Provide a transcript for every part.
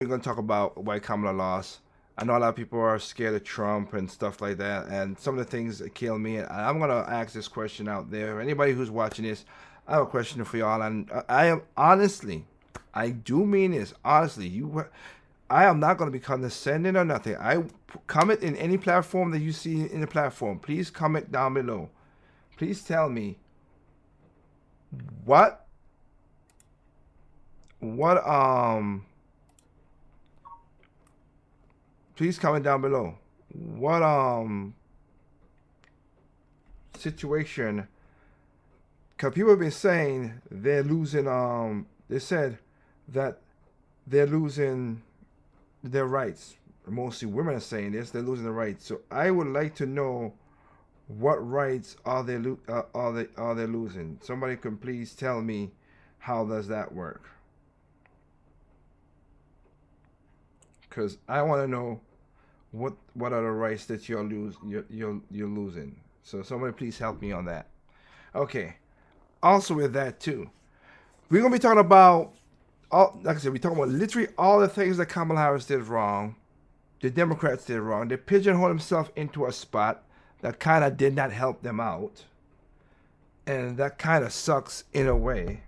we're going to talk about why Kamala lost. I know a lot of people are scared of Trump and stuff like that, and some of the things that kill me. And I'm going to ask this question out there. Anybody who's watching this, I have a question for y'all. And I am honestly, I do mean this honestly. I am not going to be condescending or nothing. I comment in any platform that you see in the platform. Please comment down below. Please tell me what what please comment down below what situation, because people have been saying they're losing they said that they're losing their rights. Mostly women are saying this, they're losing their rights. So I would like to know what rights are they losing. Somebody can please tell me how does that work, because I want to know what are the rights that you're losing. So somebody please help me on that. Okay. Also with that too, we're gonna be talking about like I said, we're talking about literally all the things that Kamala Harris did wrong, the Democrats did wrong. They pigeonholed themselves into a spot that kind of did not help them out, and that kind of sucks in a way.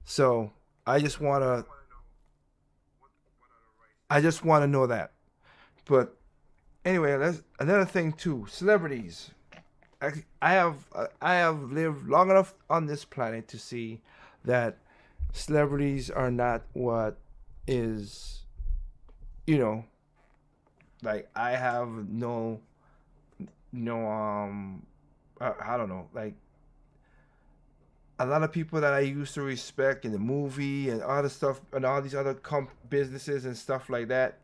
So I just wanna I just want to know that. But anyway, that's another thing too. Celebrities. I have lived long enough on this planet to see that celebrities are not what is, you know, like I have no I don't know, like a lot of people that I used to respect in the movie and other stuff and all these other businesses and stuff like that,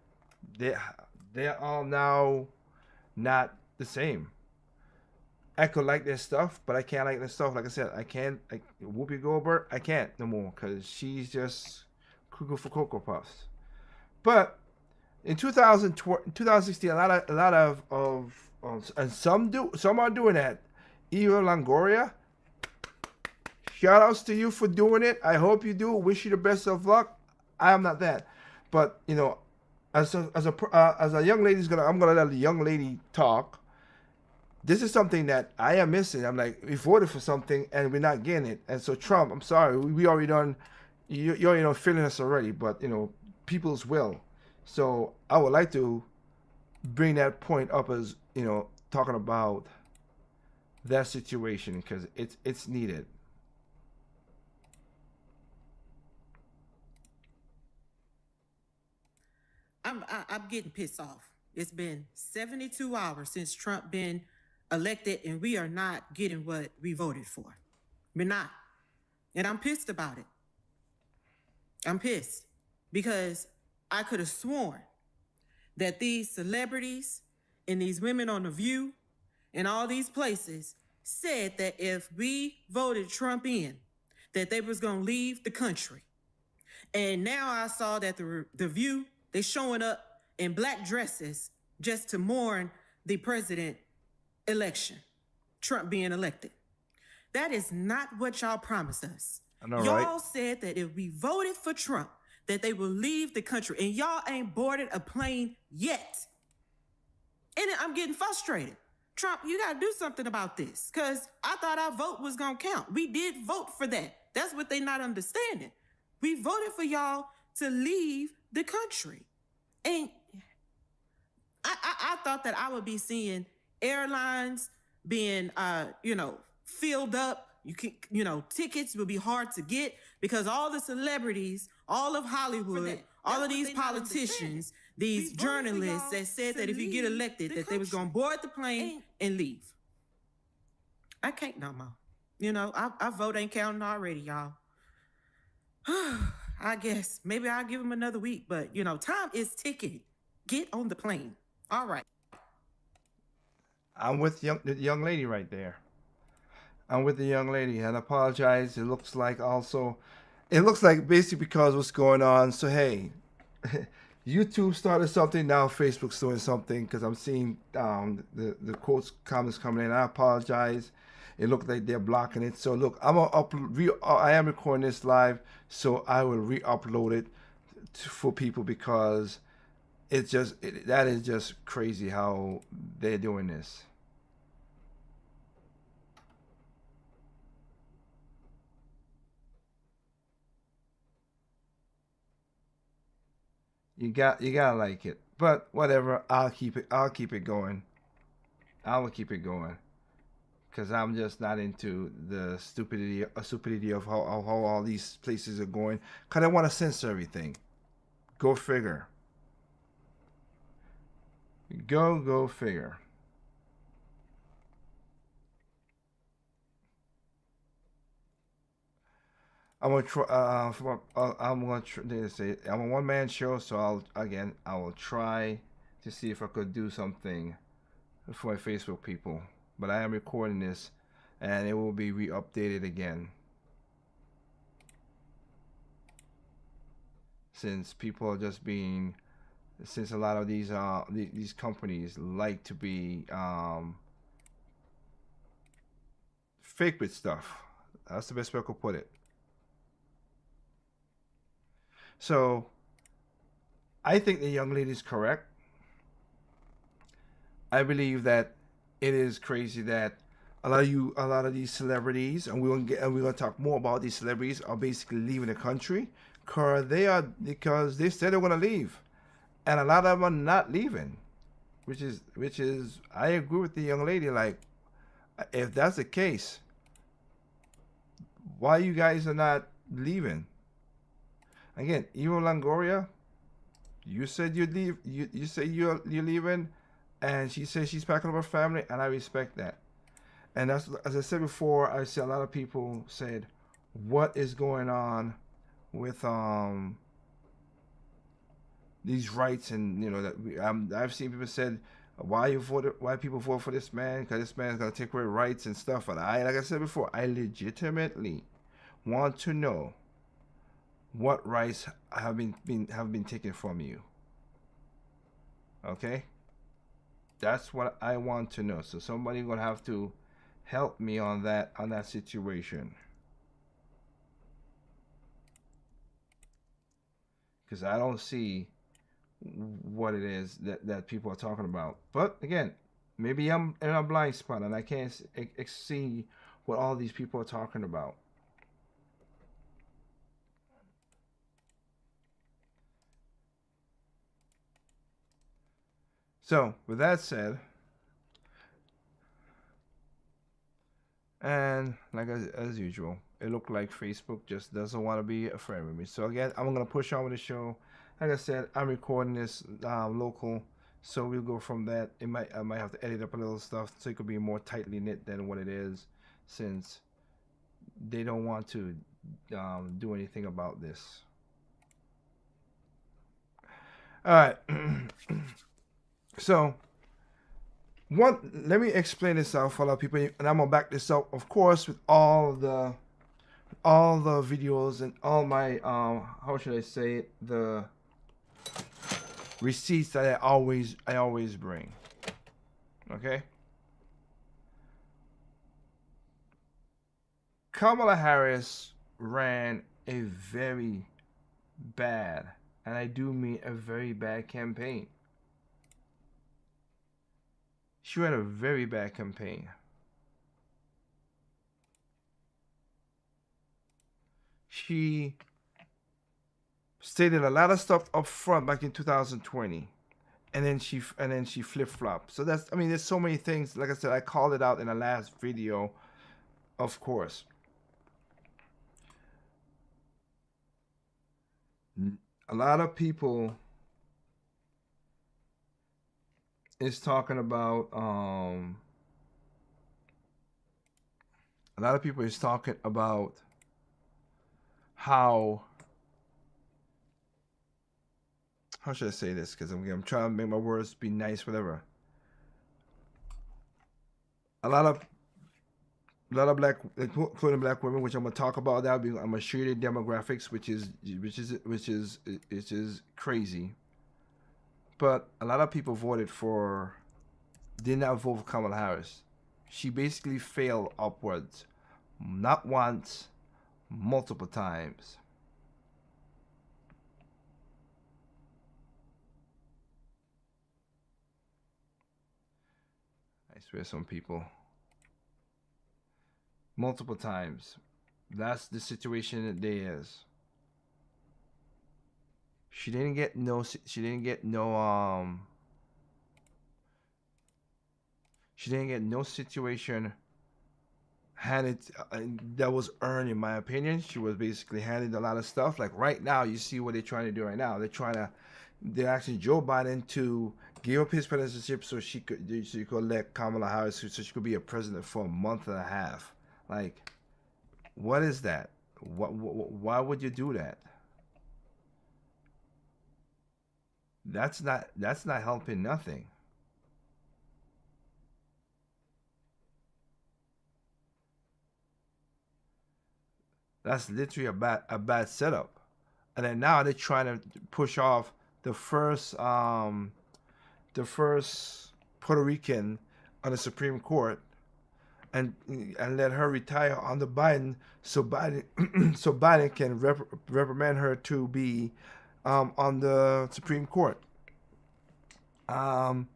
they they're all now not the same. I could like their stuff, but I can't like their stuff. Like I said, I can't like Whoopi Goldberg. I can't no more because she's just cuckoo for cocoa puffs. But in 2016, and some are doing that. Eva Longoria, shout outs to you for doing it. I hope you do. Wish you the best of luck. I am not that, but you know, as a young lady's gonna, I'm gonna let the young lady talk. This is something that I am missing. I'm like, we voted for something and we're not getting it. And so Trump, I'm sorry, we already done. You already know feeling us already, but you know, people's will. So I would like to bring that point up as you know, talking about that situation because it's needed. I'm getting pissed off. It's been 72 hours since Trump been elected, and we are not getting what we voted for. We're not, and I'm pissed about it. I'm pissed because I could have sworn that these celebrities and these women on The View and all these places said that if we voted Trump in, that they was gonna leave the country. And now I saw that the View, they showing up in black dresses just to mourn the president election, Trump being elected. That is not what y'all promised us. I know, right? Y'all said that if we voted for Trump, that they will leave the country, and y'all ain't boarded a plane yet. And I'm getting frustrated. Trump, you got to do something about this, because I thought our vote was going to count. We did vote for that. That's what they not understanding. We voted for y'all to leave the country. And I thought that I would be seeing airlines being, filled up. Tickets would be hard to get because all the celebrities, all of Hollywood, all of these politicians, these journalists that said that if you get elected, that they was going to board the plane and leave. I can't no more. Our vote ain't counting already, y'all. I guess maybe I'll give them another week, but time is ticking. Get on the plane. All right. I'm with the young lady right there. I'm with the young lady, and I apologize. It looks like basically because what's going on. So hey, YouTube started something. Now Facebook's doing something because I'm seeing the quotes comments coming in. I apologize. It looked like they're blocking it. So look, I'm gonna I am recording this live, so I will re-upload it for people because that is just crazy how they're doing this. You gotta like it, but whatever. I'll keep it going. I will keep it going because I'm just not into the stupidity of how all these places are going. Cause I want to censor everything. Go figure. Go figure. I'm gonna try. I'm gonna they say I'm a one man show, so I will try to see if I could do something for my Facebook people. But I am recording this, and it will be re-updated again since people are just being since a lot of these companies like to be fake with stuff. That's the best way I could put it. So I think the young lady is correct. I believe that it is crazy that a lot of these celebrities, and we're gonna talk more about these celebrities, are basically leaving the country, because they said they're gonna leave, and a lot of them are not leaving, which is I agree with the young lady. Like, if that's the case, why you guys are not leaving? Again, Eva Longoria, you said you'd leave. You say you're leaving, and she says she's packing up her family, and I respect that. And that's, as I said before, I see a lot of people said, "What is going on with these rights?" And I've seen people said, why people vote for this man? Because this man's gonna take away rights and stuff. And like I said before, I legitimately want to know what rights have been taken from you. Okay, that's what I want to know. So somebody gonna have to help me on that situation, because I don't see what it is that people are talking about. But again, maybe I'm in a blind spot and I can't see what all these people are talking about. So with that said, and like as usual, it looked like Facebook just doesn't want to be a friend with me. So again, I'm gonna push on with the show. Like I said, I'm recording this local, so we'll go from that. I might have to edit up a little stuff so it could be more tightly knit than what it is, since they don't want to do anything about this. All right. So let me explain this out for a lot of people, and I'm gonna back this up, of course, with all the videos and all my how should I say it, the receipts that I always bring. Okay. Kamala Harris ran a very bad, and I do mean a very bad campaign. She ran a very bad campaign. She stated a lot of stuff up front back in 2020, and then she flip flopped. So that's, I mean, there's so many things. Like I said, I called it out in the last video, of course. A lot of people is talking about a lot of people is talking about how should I say this, because I'm trying to make my words be nice, whatever. A lot of black, including black women, which I'm gonna talk about that. I'm gonna show you the demographics, which is crazy. But a lot of people did not vote for Kamala Harris. She basically failed upwards, not once, multiple times. I swear, some people, multiple times. That's the situation that they is. She didn't get no. She didn't get no. She didn't get no situation handed that was earned, in my opinion. She was basically handed a lot of stuff. Like right now, you see what they're trying to do right now. They're asking Joe Biden to give up his presidency so she could elect Kamala Harris so she could be a president for a month and a half. Like, what is that? Why would you do that? That's not helping nothing. That's literally a bad setup. And then now they're trying to push off the first the first Puerto Rican on the Supreme Court, and let her retire under Biden, so Biden so Biden can reprimand her to be on the Supreme Court. Um,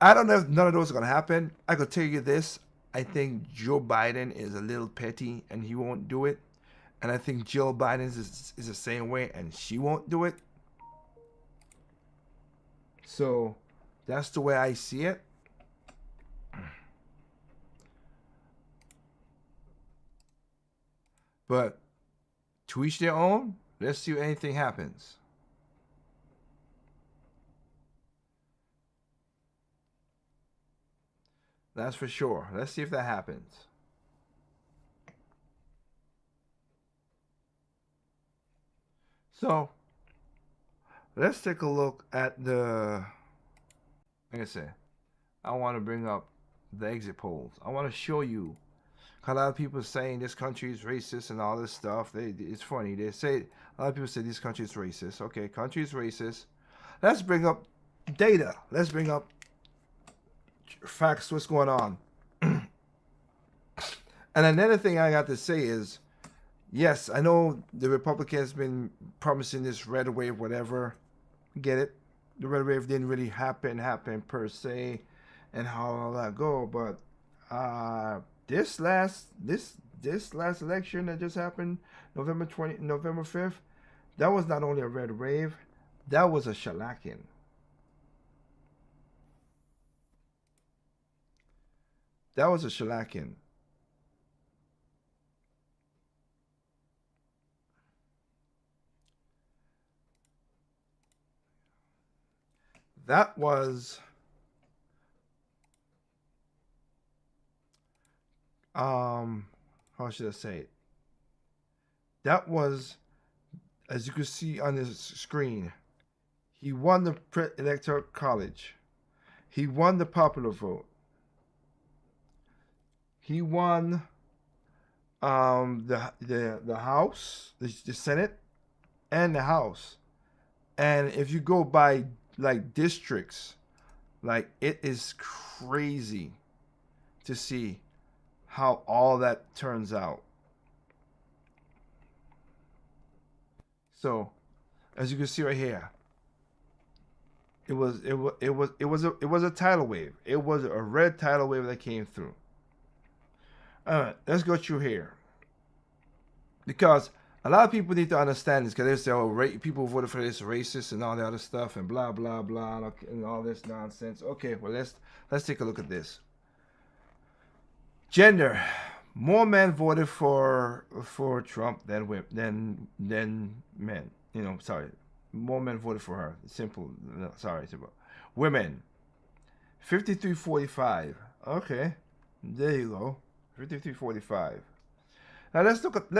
I don't know if none of those are gonna happen. I could tell you this: I think Joe Biden is a little petty, and he won't do it. And I think Jill Biden is the same way, and she won't do it. So that's the way I see it. But to each their own. Let's see if anything happens. That's for sure. Let's see if that happens. So let's take a look at like I said, I want to bring up the exit polls. I want to show you. A lot of people saying this country is racist and all this stuff. It's funny. They say, a lot of people say this country is racist. Okay, country is racist. Let's bring up data. Let's bring up facts. What's going on? And another thing I got to say is, yes, I know the Republicans been promising this red wave, whatever. Get it? The red wave didn't really happen per se, and how all that go. But this last election that just happened, November 5th, that was not only a red wave, that was a shellacking. That was a shellacking. That was how should I say it? That was, as you can see on this screen, he won the electoral college. He won the popular vote. He won the House, the Senate, and the House. And if you go by like districts, like it is crazy to see how all that turns out. So, as you can see right here, it was a tidal wave. It was a red tidal wave that came through. All right, let's go through here, because a lot of people need to understand this, because they say, "Oh, people voted for this racist and all the other stuff and blah blah blah and all this nonsense." Okay, well let's take a look at this. Gender: more men voted for Trump than men. Sorry, more men voted for her. Simple. No, sorry, simple. Women: 53-45. Okay, there you go. 53-45. Now let's look at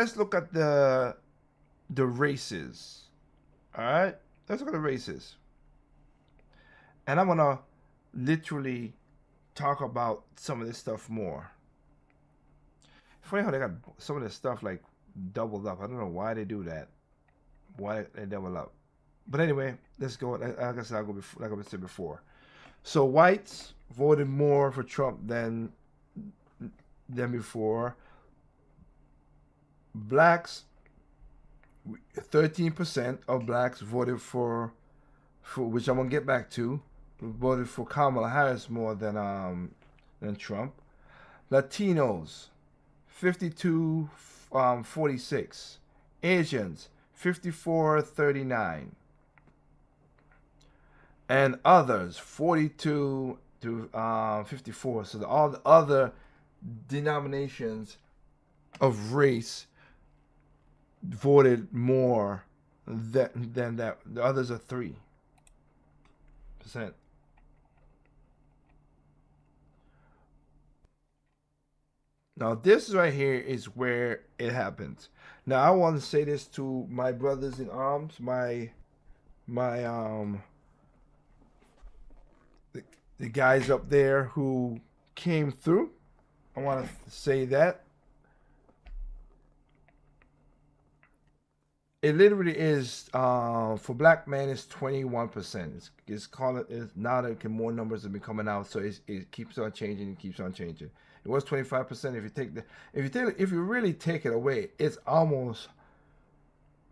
the races. All right, let's look at the races, and I'm gonna literally talk about some of this stuff more. Funny how they got some of this stuff like doubled up. I don't know why they do that. Why they double up? But anyway, let's go. Like I said, I'll go before, like I said before. So whites voted more for Trump than before. Blacks, 13% of blacks voted for which I'm gonna get back to, voted for Kamala Harris more than Trump. Latinos, 52 46. Asians, 54-39. And others, 42 to 54. So all the other denominations of race voted more than that. The others are 3%. Now this right here is where it happens. Now I want to say this to my brothers in arms, my the guys up there who came through. I want to say that it literally is for black men it's 21%. It's called it now that more numbers have been coming out, so it keeps on changing. It keeps on changing. It was 25%. If you really take it away, it's almost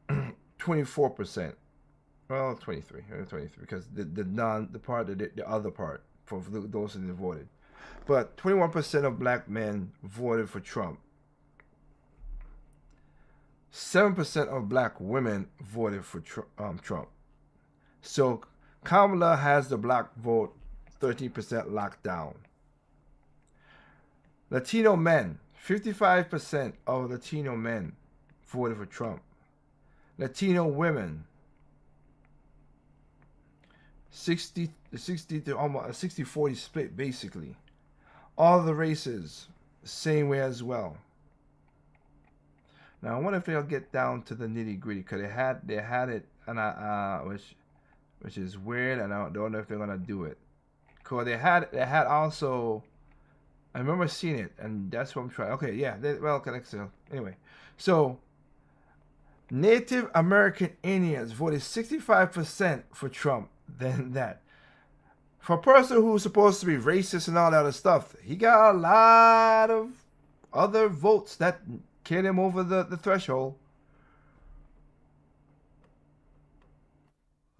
24%. Well, 23 because the other part for those that voted, but 21% of black men voted for Trump. 7% of black women voted for Trump. So Kamala has the black vote 13% locked down. Latino men, 55% of Latino men voted for Trump. Latino women, 60 to almost a 60-40 split basically. All the races, same way as well. Now I wonder if they'll get down to the nitty gritty because they had it, and which is weird, and I don't know if they're gonna do it. Cause they had also, I remember seeing it, and that's what I'm trying. Okay, yeah, anyway, so Native American Indians voted 65% for Trump than that. For a person who's supposed to be racist and all that other stuff, he got a lot of other votes that carried him over the threshold.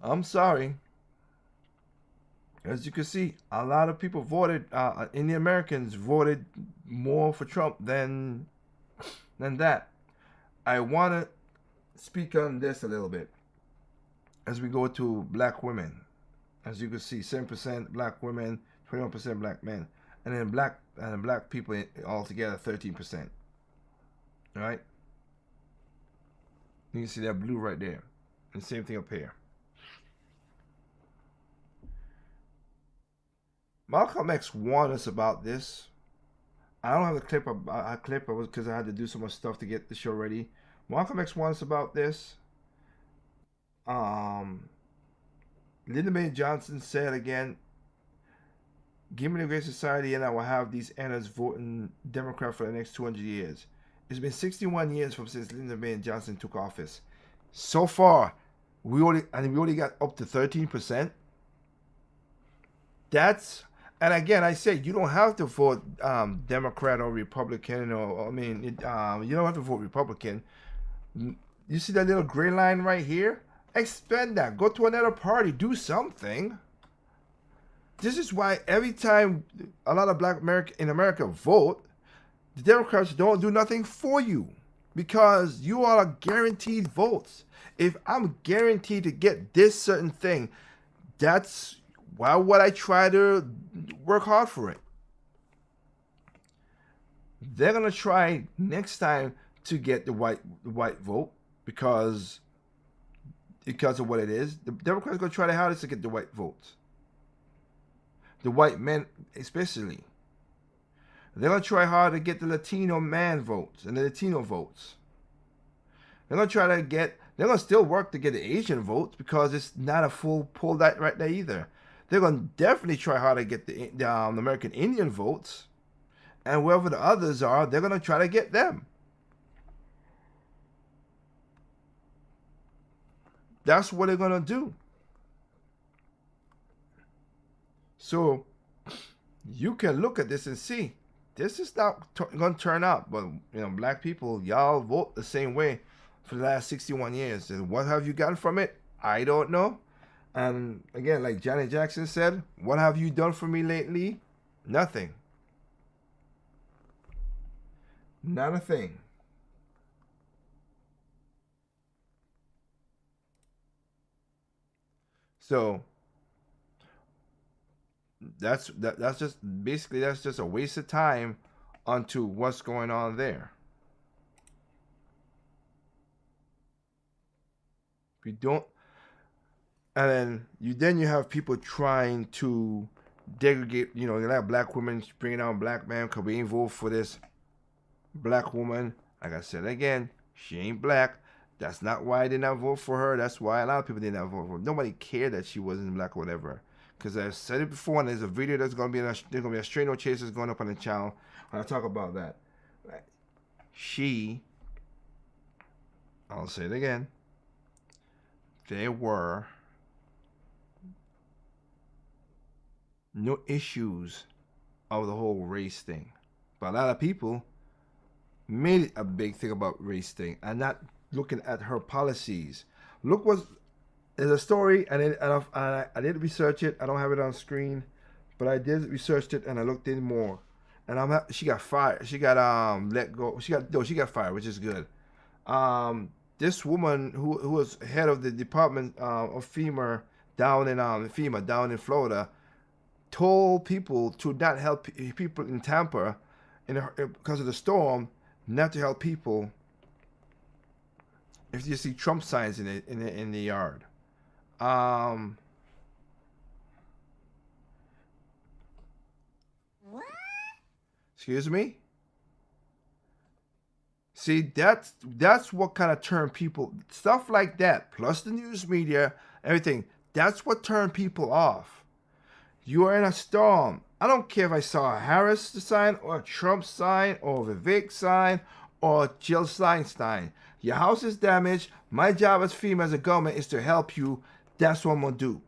I'm sorry. As you can see, a lot of people voted, Indian Americans voted more for Trump than that. I want to speak on this a little bit as we go to black women. As you can see, 7% black women, 21% black men, and then black people altogether 13%. All right, you can see that blue right there, and same thing up here. Malcolm X warned us about this. I don't have the clip. Because I had to do so much stuff to get the show ready. Malcolm X warned us about this. Lyndon B. Johnson said again, "Give me the Great Society, and I will have these Annas voting Democrat for the next 200 years." It's been 61 years since Lyndon B. Johnson took office. So far, we only got up to 13%. And again, I say you don't have to vote Democrat or Republican, you don't have to vote Republican. You see that little gray line right here? Expend that. Go to another party. Do something. This is why every time a lot of black in America vote, the Democrats don't do nothing for you because you all are guaranteed votes. If I'm guaranteed to get this certain thing, that's why would I try to work hard for it? They're gonna try next time to get the white vote because of what it is. The Democrats are gonna try their hardest to get the white votes. The white men especially. They're gonna try hard to get the Latino man votes and the Latino votes. They're gonna still work to get the Asian votes because it's not a full pull that right there either. They're gonna definitely try hard to get the American Indian votes, and wherever the others are, they're gonna try to get them. That's what they're gonna do. So you can look at this and see this is not going to turn out. But black people, y'all vote the same way for the last 61 years. And what have you gotten from it? I don't know. And again, like Janet Jackson said, what have you done for me lately? Nothing. Not a thing. So that's just basically that's just a waste of time onto what's going on there. If you don't, and then you have people trying to degrade. You like black women bringing down black men because we ain't vote for this black woman. Like I said again, she ain't black. That's not why I did not vote for her. That's why a lot of people did not vote for her. Nobody cared that she wasn't black or whatever. Because I've said it before, and there's a video there's gonna be a straight no chasers going up on the channel when I talk about that. I'll say it again. There were no issues of the whole race thing, but a lot of people made it a big thing about race thing and not looking at her policies. Look there's a story, and I did research it. I don't have it on screen, but I did research it and I looked in more. And she got fired. She got let go. She got fired, which is good. This woman who was head of the department of FEMA down in Florida told people to not help people in Tampa because of the storm, not to help people if you see Trump signs in the yard. What? Excuse me? See, that's what kind of turned people, stuff like that, plus the news media, everything, that's what turned people off. You are in a storm. I don't care if I saw a Harris sign or a Trump sign or a Vivek sign or Jill Steinstein. Your house is damaged. My job as FEMA, as a government, is to help you. That's what I'm going to do.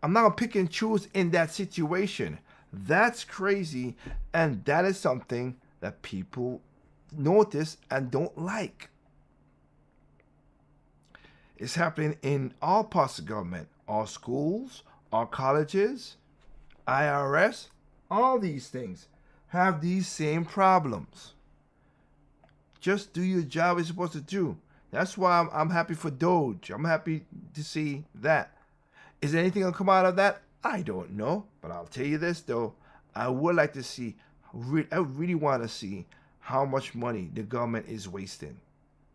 I'm not going to pick and choose in that situation. That's crazy, and that is something that people notice and don't like. It's happening in all parts of government, all schools, all colleges, IRS, all these things have these same problems. Just do your job you're supposed to do. That's why I'm happy for Doge. I'm happy to see that. Is there anything going to come out of that? I don't know. But I'll tell you this, though. I would like to see, I really want to see how much money the government is wasting.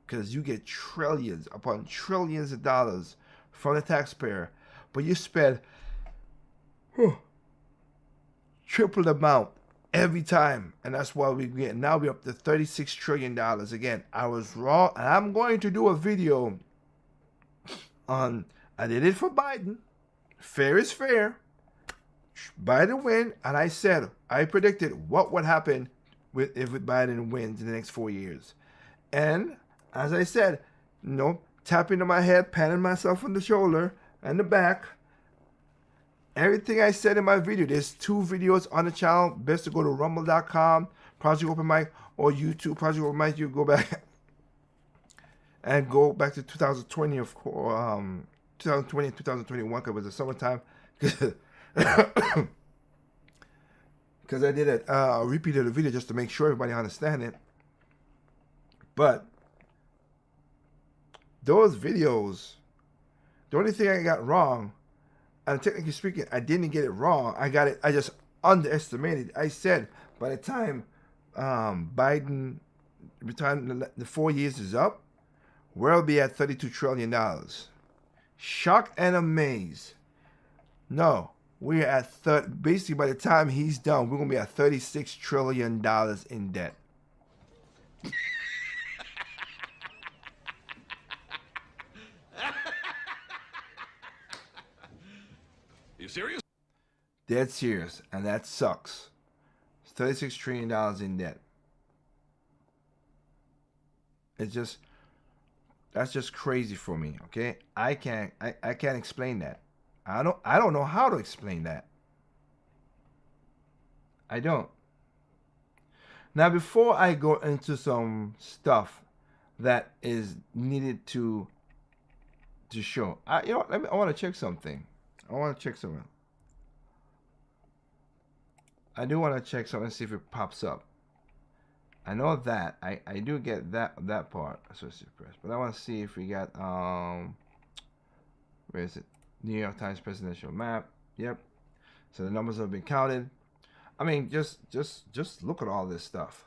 Because you get trillions upon trillions of dollars from the taxpayer. But you spend triple the amount every time. And that's why now we're up to $36 trillion. Again, I was wrong. And I'm going to do a video on, I did it for Biden. Fair is fair. Biden win, and I predicted what would happen if Biden wins in the next 4 years. And as I said, tapping on my head, patting myself on the shoulder and the back. Everything I said in my video, there's 2 videos on the channel. Best to go to rumble.com, Project Open Mic, or YouTube, Project Open Mic. You go back and go back to 2020, of course, 2020 and 2021, because it was the summertime. Because I did a repeat of the video just to make sure everybody understand it. But those videos, the only thing I got wrong, and technically speaking, I didn't get it wrong. I just underestimated. I said by the time Biden, by the time the 4 years is up, we'll be at $32 trillion. Shocked and amazed. No, we're at basically by the time he's done, we're gonna be at $36 trillion in debt. You serious? Dead serious, and that sucks. It's $36 trillion in debt. It's just, That's just crazy for me. Okay, I can't explain that. I don't know how to explain that. I don't. Now, before I go into some stuff that is needed to show, you know what, I want to check something. I want to check something. I do want to check something, see if it pops up. I know that I do get that part, Associated Press, but I want to see if we got where is it? New York Times presidential map. Yep. So the numbers have been counted. I mean, just look at all this stuff.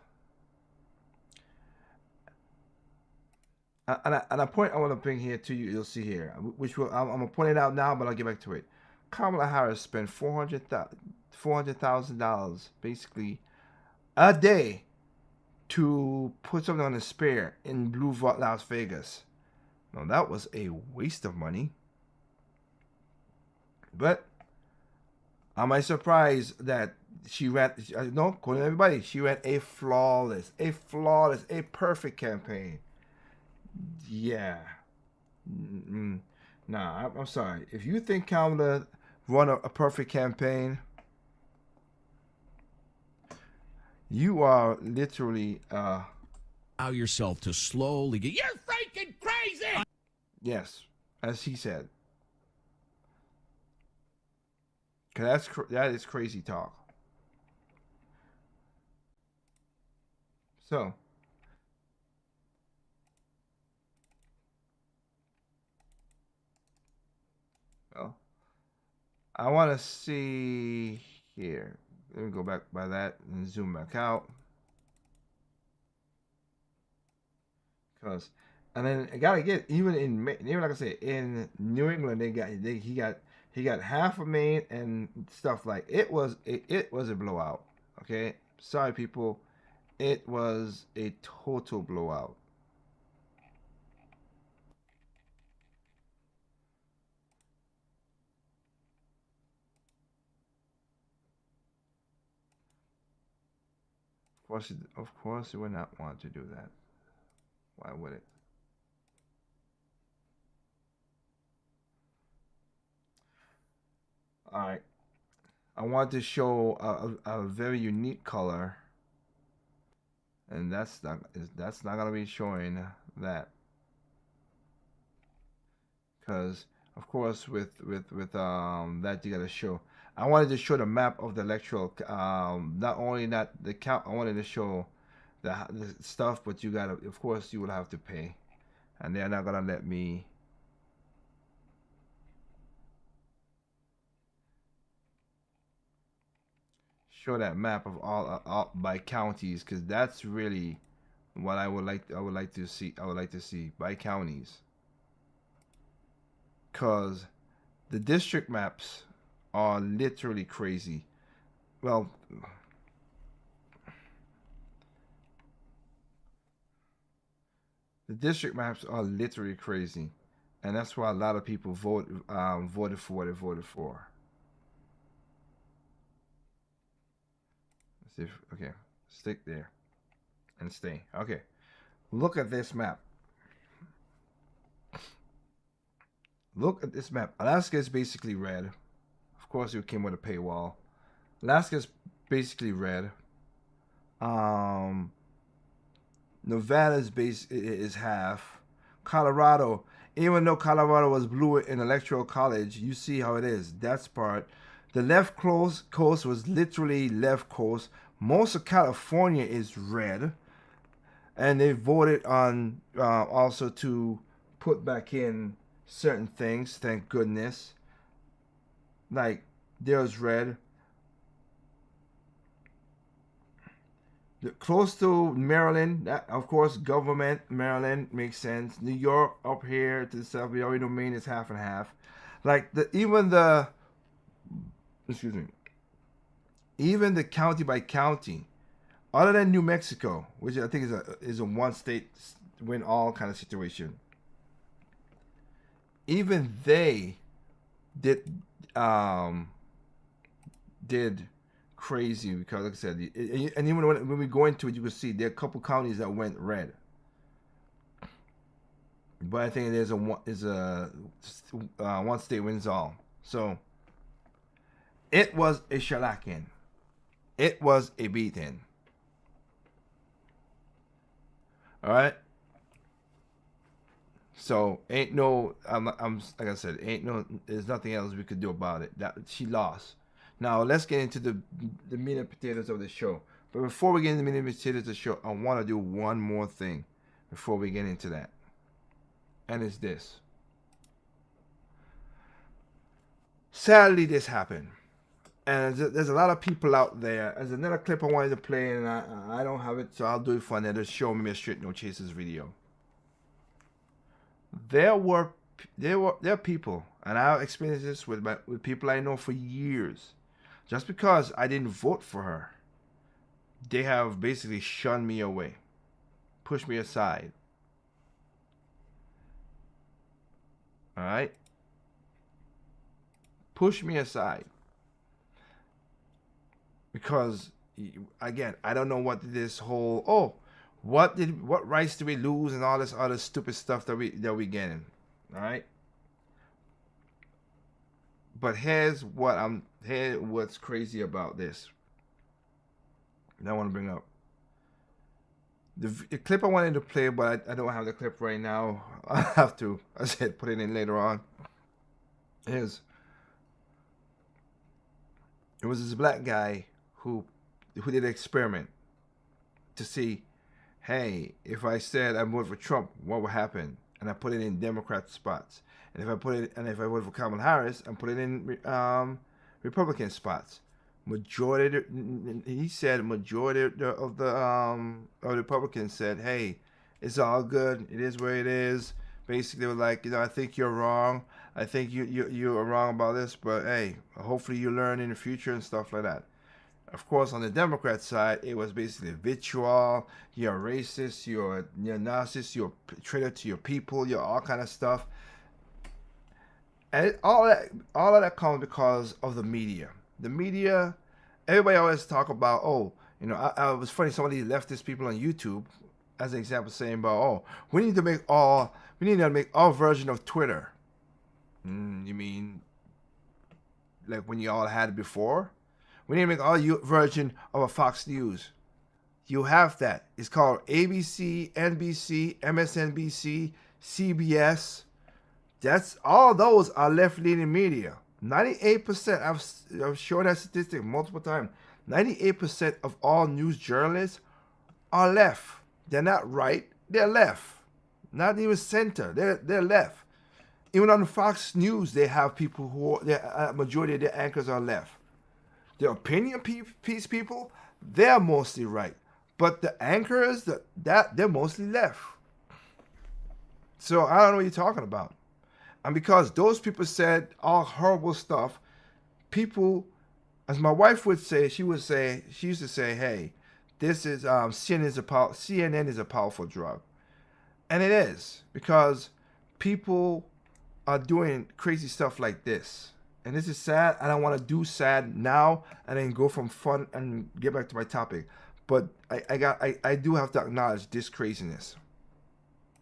And a point I want to bring here to you, you'll see here, which I'm gonna point it out now, but I'll get back to it. Kamala Harris spent $400,000 basically a day to put something on a spare in Blue Vault, Las Vegas. Now that was a waste of money. But am I surprised that she ran? No, according to everybody, she ran a flawless, a perfect campaign. Yeah. Nah, I'm sorry. If you think Kamala run a perfect campaign, you are literally allow yourself to slowly get. You're freaking crazy. Yes, as he said. Cause that is crazy talk. So. Well, I want to see here. Let me go back by that and zoom back out. Cause, and then I gotta get even like I said, in New England he got half of Maine and stuff like it was a blowout. Okay, sorry people, it was a total blowout. Of course, it would not want to do that. Why would it? All right. I want to show a very unique color, and that's not gonna be showing that, because of course with that you gotta show. I wanted to show the map of the electoral, not only that the count. I wanted to show the stuff, but you gotta, of course, you will have to pay, and they're not gonna let me. Show that map of all by counties, because that's really what I would like to see. I would like to see by counties, because the district maps are literally crazy. Well, the district maps are literally crazy, and that's why a lot of people voted for what they voted for. Let's see if, okay, stick there and stay. Okay, look at this map. Look at this map. Alaska is basically red. Of course, it came with a paywall. Alaska is basically red. Nevada is half. Colorado, even though Colorado was blue in electoral college, you see how it is. That's part. The left coast was literally left coast. Most of California is red, and they voted on also to put back in certain things. Thank goodness. Like there's red. Close to Maryland, that, of course, government, Maryland makes sense. New York up here to the south, we already know Maine is half and half. Like even the county by county, other than New Mexico, which I think is a one state win all kind of situation. Even they did crazy, because like I said, and even when we go into it, you can see there are a couple counties that went red. but I think there's a one state wins all. So it was a shellacking. It was a beating. All right. So ain't no, I'm like I said, there's nothing else we could do about it. That she lost. Now let's get into the meat and potatoes of the show. But before we get into the meat and potatoes of the show, I want to do one more thing before we get into that, and it's this. Sadly, this happened, and there's a lot of people out there. There's another clip I wanted to play, and I don't have it, so I'll do it for another show. Maybe a Straight No Chasers video. There are people, and I've experienced this with people I know for years. Just because I didn't vote for her, they have basically shunned me away, pushed me aside. All right, push me aside because, again, I don't know what this whole what rights do we lose and all this other stupid stuff that we getting. All right. But here's what's crazy about this. And I want to bring up the clip I wanted to play, but I don't have the clip right now. I have to, I said, put it in later on. It was this black guy who did an experiment to see, hey, if I said I vote for Trump, what would happen? And I put it in Democrat spots. And if I vote for Kamala Harris, and put it in Republican spots. He said majority of the Republicans said, hey, it's all good. It is where it is. Basically, they were like, I think you're wrong. I think you are wrong about this, but hey, hopefully you learn in the future and stuff like that. Of course, on the Democrat side, it was basically vitriol. You're racist. You're narcissist. You're a traitor to your people. You're all kind of stuff. And all of that comes because of the media. The media, everybody always talk about, it was funny, some of these leftist people on YouTube, as an example, saying about, we need to make all version of Twitter. You mean like when you all had it before? We need to make all version of a Fox News. You have that. It's called ABC, NBC, MSNBC, CBS. All those are left-leaning media. 98%, I've shown that statistic multiple times. 98% of all news journalists are left. They're not right, they're left. Not even center, they're left. Even on Fox News, they have people who majority of their anchors are left. The opinion piece people, they're mostly right. But the anchors, they're mostly left. So I don't know what you're talking about. And because those people said all horrible stuff, people, as my wife would say, she used to say, hey, this is CNN is a powerful drug. And it is, because people are doing crazy stuff like this. And this is sad. I don't want to do sad now and then go from fun and get back to my topic. But I do have to acknowledge this craziness.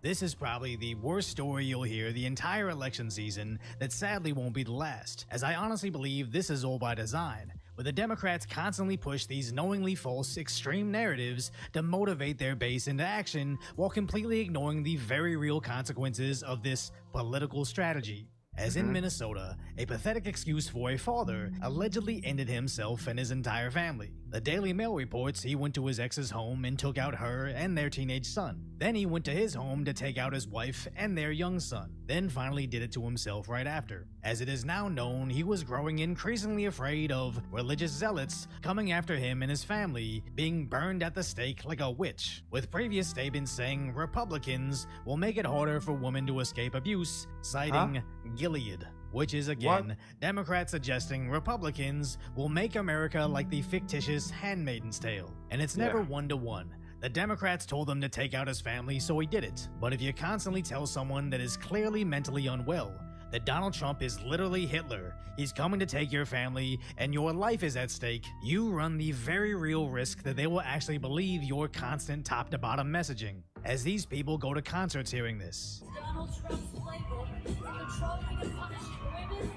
This is probably the worst story you'll hear the entire election season that sadly won't be the last, as I honestly believe this is all by design, where the Democrats constantly push these knowingly false extreme narratives to motivate their base into action while completely ignoring the very real consequences of this political strategy. As in Minnesota, a pathetic excuse for a father allegedly ended himself and his entire family. The Daily Mail reports he went to his ex's home and took out her and their teenage son. Then he went to his home to take out his wife and their young son. Then finally did it to himself right after. As it is now known, he was growing increasingly afraid of religious zealots coming after him and his family, being burned at the stake like a witch, with previous statements saying Republicans will make it harder for women to escape abuse, citing Gilead, which is again Democrats suggesting Republicans will make America like the fictitious Handmaid's Tale. And it's never one-to-one. The Democrats told him to take out his family, so he did it. But if you constantly tell someone that is clearly mentally unwell, that Donald Trump is literally Hitler, he's coming to take your family, and your life is at stake, you run the very real risk that they will actually believe your constant top-to-bottom messaging, as these people go to concerts hearing this. Donald Trump's playbook for controlling and punishing women,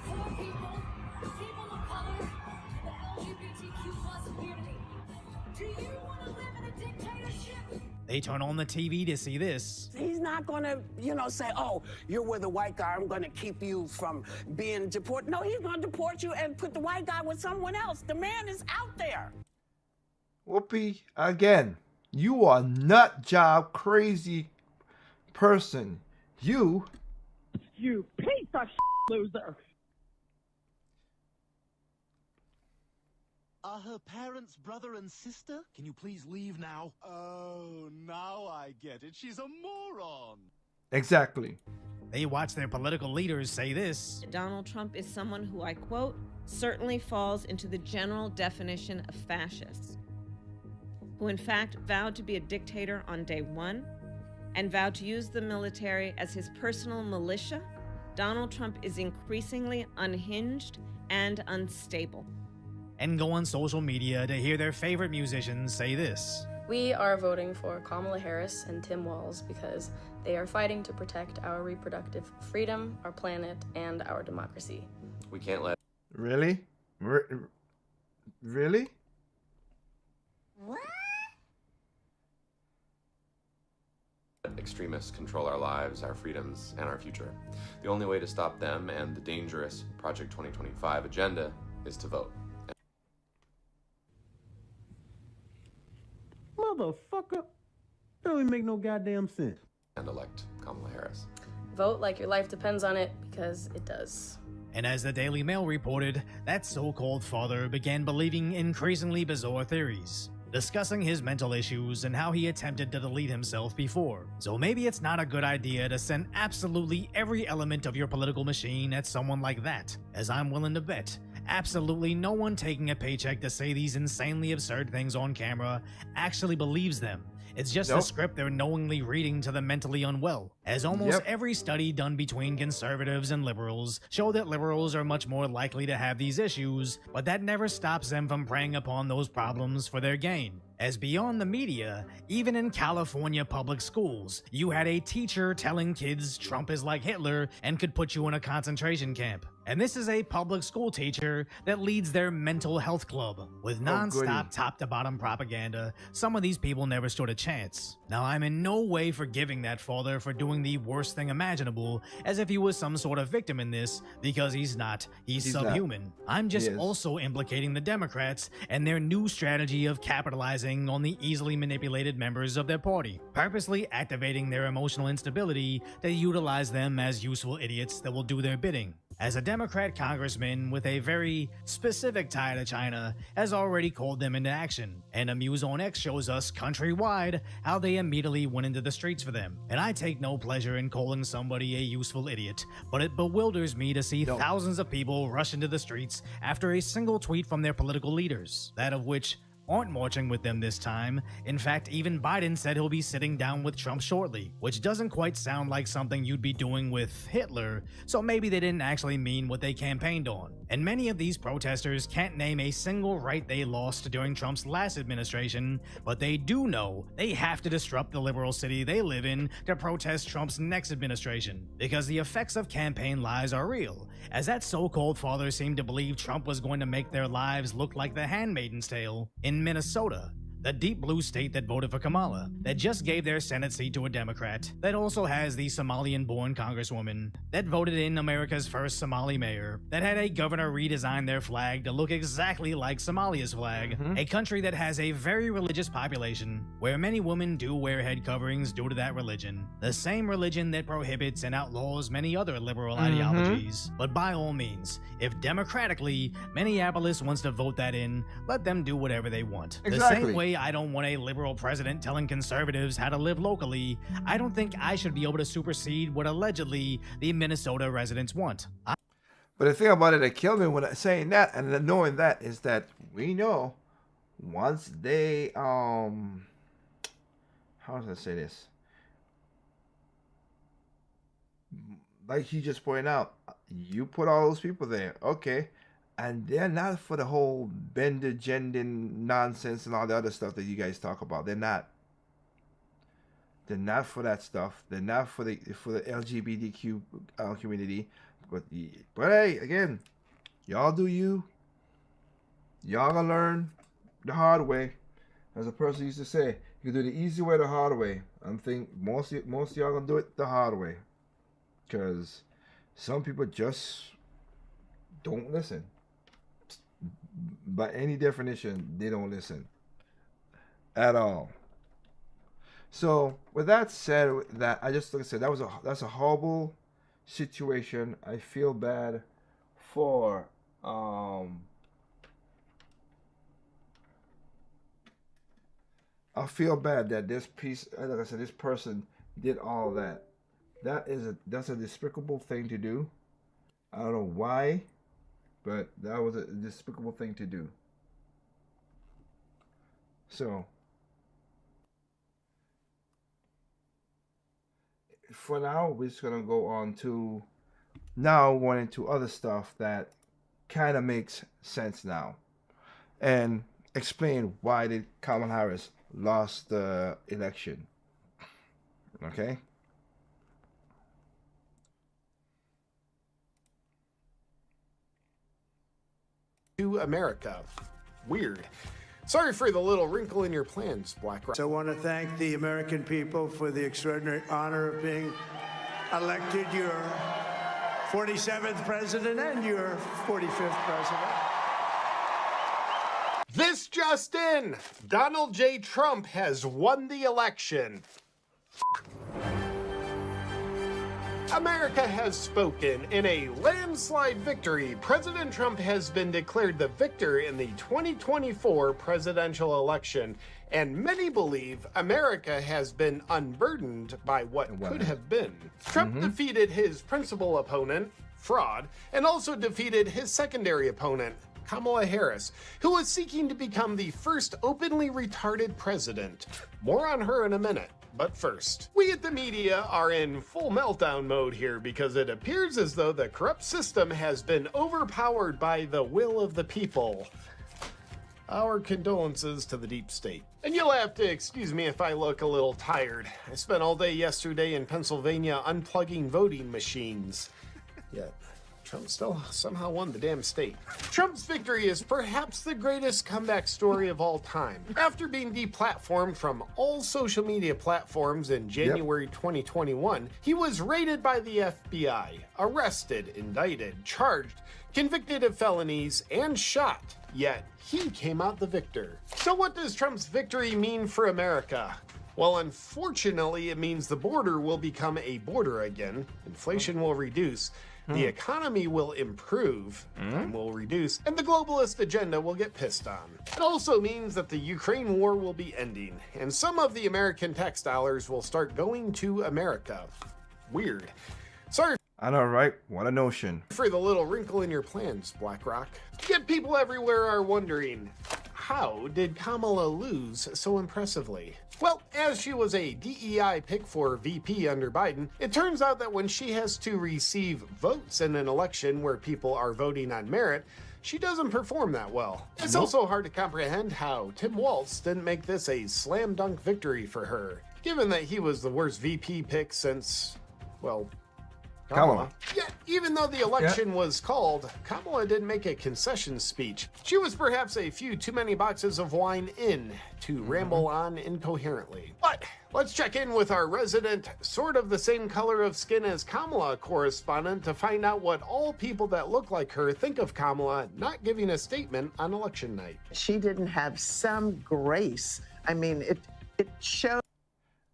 poor people, people of color, and the LGBTQ+ community. Do you want to live in a dictatorship? They turn on the TV to see this. He's not gonna, say, oh, you're with a white guy, I'm gonna keep you from being deported. No, he's gonna deport you and put the white guy with someone else. The man is out there. Whoopi, again, you are nut job crazy person. You piece of loser. Are her parents brother and sister? Can you please leave now? Oh, now I get it. She's a moron. exactly. They watch their political leaders say this. Donald Trump is someone who, I quote, certainly falls into the general definition of fascist, who in fact vowed to be a dictator on day one and vowed to use the military as his personal militia. Donald Trump is increasingly unhinged and unstable. And go on social media to hear their favorite musicians say this. We are voting for Kamala Harris and Tim Walz because they are fighting to protect our reproductive freedom, our planet, and our democracy. We can't let Really? Really? extremists control our lives, our freedoms, and our future. The only way to stop them and the dangerous Project 2025 agenda is to vote. Motherfucker. That don't even make no goddamn sense. And elect Kamala Harris. Vote like your life depends on it, because it does. And as the Daily Mail reported, that so-called father began believing increasingly bizarre theories, discussing his mental issues and how he attempted to delete himself before. So maybe it's not a good idea to send absolutely every element of your political machine at someone like that, as I'm willing to bet absolutely no one taking a paycheck to say these insanely absurd things on camera actually believes them. It's just a script they're knowingly reading to the mentally unwell, as almost every study done between conservatives and liberals show that liberals are much more likely to have these issues, but that never stops them from preying upon those problems for their gain. As beyond the media, even in California public schools, you had a teacher telling kids Trump is like Hitler and could put you in a concentration camp. And this is a public school teacher that leads their mental health club. With non-stop top-to-bottom propaganda, some of these people never stood a chance. Now, I'm in no way forgiving that father for doing the worst thing imaginable, as if he was some sort of victim in this, because he's not. He's subhuman. I'm just also implicating the Democrats and their new strategy of capitalizing on the easily manipulated members of their party, purposely activating their emotional instability to utilize them as useful idiots that will do their bidding. As a Democrat congressman with a very specific tie to China has already called them into action, and a Muse on X shows us countrywide how they immediately went into the streets for them. And I take no pleasure in calling somebody a useful idiot, but it bewilders me to see thousands of people rush into the streets after a single tweet from their political leaders, that of which aren't marching with them this time. In fact, even Biden said he'll be sitting down with Trump shortly, which doesn't quite sound like something you'd be doing with Hitler, so maybe they didn't actually mean what they campaigned on. And many of these protesters can't name a single right they lost during Trump's last administration, but they do know they have to disrupt the liberal city they live in to protest Trump's next administration, because the effects of campaign lies are real, as that so-called father seemed to believe Trump was going to make their lives look like The Handmaid's Tale. In Minnesota, the deep blue state that voted for Kamala, that just gave their Senate seat to a Democrat, that also has the Somalian-born congresswoman, that voted in America's first Somali mayor, that had a governor redesign their flag to look exactly like Somalia's flag, a country that has a very religious population, where many women do wear head coverings due to that religion, the same religion that prohibits and outlaws many other liberal ideologies. But by all means, if democratically Minneapolis wants to vote that in, let them do whatever they want. The same way I don't want a liberal president telling conservatives how to live locally, I don't think I should be able to supersede what allegedly the Minnesota residents want. But the thing about it that killed me when saying that and then knowing that is that we know once they how does I say this? like he just pointed out, you put all those people there, okay, and they're not for the whole bender gender nonsense and all the other stuff that you guys talk about. They're not. They're not for that stuff. They're not for the LGBTQ community. But hey, again, y'all do you. Y'all gonna learn the hard way. As a person used to say, you do the easy way, the hard way. I'm thinking most of y'all gonna do it the hard way, because some people just don't listen. By any definition, they don't listen at all. So with that said, that I just like I said, that's a horrible situation. I feel bad for I feel bad that this piece, like I said, this person did all that. That's a despicable thing to do. I don't know why, but that was a despicable thing to do. So for now, we're just gonna go on to going into other stuff that kind of makes sense now, and explain why did Kamala Harris lost the election. Okay. To America. Weird. Sorry for the little wrinkle in your plans, Black Rock. So I want to thank the American people for the extraordinary honor of being elected your 47th president and your 45th president. This just in, Donald J. Trump has won the election. America has spoken. In a landslide victory, President Trump has been declared the victor in the 2024 presidential election, and many believe America has been unburdened by what could have been. Trump defeated his principal opponent, fraud, and also defeated his secondary opponent, Kamala Harris, who was seeking to become the first openly retarded president. More on her in a minute. But first, we at the media are in full meltdown mode here because it appears as though the corrupt system has been overpowered by the will of the people. Our condolences to the deep state. And you'll have to excuse me if I look a little tired. I spent all day yesterday in Pennsylvania unplugging voting machines. Yet, Trump still somehow won the damn state. Trump's victory is perhaps the greatest comeback story of all time. After being deplatformed from all social media platforms in January 2021, he was raided by the FBI, arrested, indicted, charged, convicted of felonies, and shot. Yet, he came out the victor. So what does Trump's victory mean for America? Well, unfortunately, it means the border will become a border again, inflation will reduce, the economy will improve, and will reduce, and the globalist agenda will get pissed on. It also means that the Ukraine war will be ending, and some of the American tax dollars will start going to America. Weird. Sorry. I know, right? What a notion. For the little wrinkle in your plans, BlackRock. Yet people everywhere are wondering, how did Kamala lose so impressively? Well, as she was a DEI pick for VP under Biden, it turns out that when she has to receive votes in an election where people are voting on merit, she doesn't perform that well. It's also hard to comprehend how Tim Walz didn't make this a slam dunk victory for her, given that he was the worst VP pick since, well, Kamala. Yet, even though the election was called, Kamala didn't make a concession speech. She was perhaps a few too many boxes of wine in to ramble on incoherently. But let's check in with our resident, sort of the same color of skin as Kamala correspondent to find out what all people that look like her think of Kamala not giving a statement on election night. She didn't have some grace. I mean, it showed.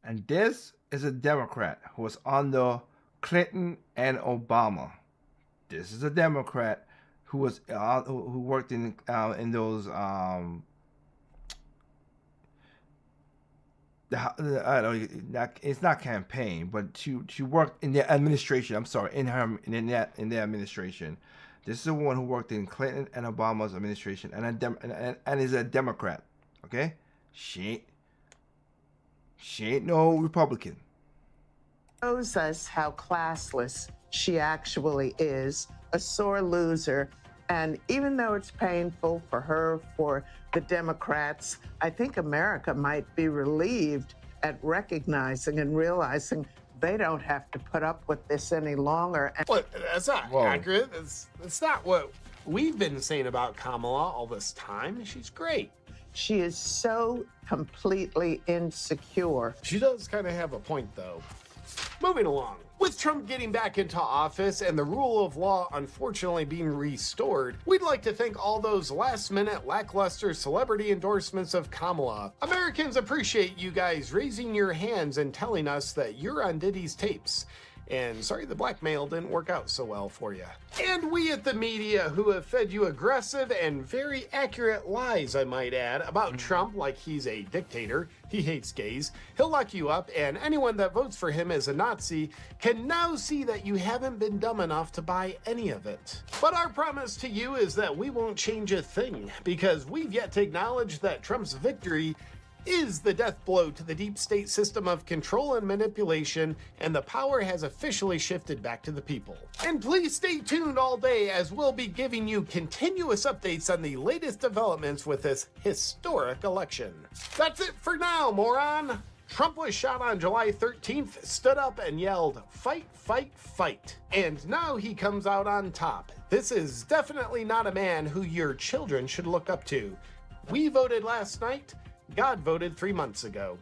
And this is a Democrat who was under Clinton and Obama. This is a Democrat who was who worked in those I don't know, it's not campaign, but she worked in the administration. I'm sorry, in the administration. This is the one who worked in Clinton and Obama's administration, and is a Democrat. Okay, she ain't no Republican. Shows us how classless she actually is, a sore loser. And even though it's painful for her, for the Democrats, I think America might be relieved at recognizing and realizing they don't have to put up with this any longer. Well, that's not accurate. That's not what we've been saying about Kamala all this time. She's great. She is so completely insecure. She does kind of have a point, though. Moving along. With Trump getting back into office and the rule of law unfortunately being restored, we'd like to thank all those last-minute lackluster celebrity endorsements of Kamala. Americans appreciate you guys raising your hands and telling us that you're on Diddy's tapes. And sorry the blackmail didn't work out so well for you. And we at the media who have fed you aggressive and very accurate lies, I might add, about Trump, like he's a dictator, he hates gays, he'll lock you up, and anyone that votes for him as a Nazi can now see that you haven't been dumb enough to buy any of it. But our promise to you is that we won't change a thing, because we've yet to acknowledge that Trump's victory is the death blow to the deep state system of control and manipulation, and the power has officially shifted back to the people. And please stay tuned all day as we'll be giving you continuous updates on the latest developments with this historic election. That's it for now, moron! Trump was shot on July 13th, stood up and yelled, "Fight, fight, fight." And now he comes out on top. This is definitely not a man who your children should look up to. We voted last night. God voted 3 months ago.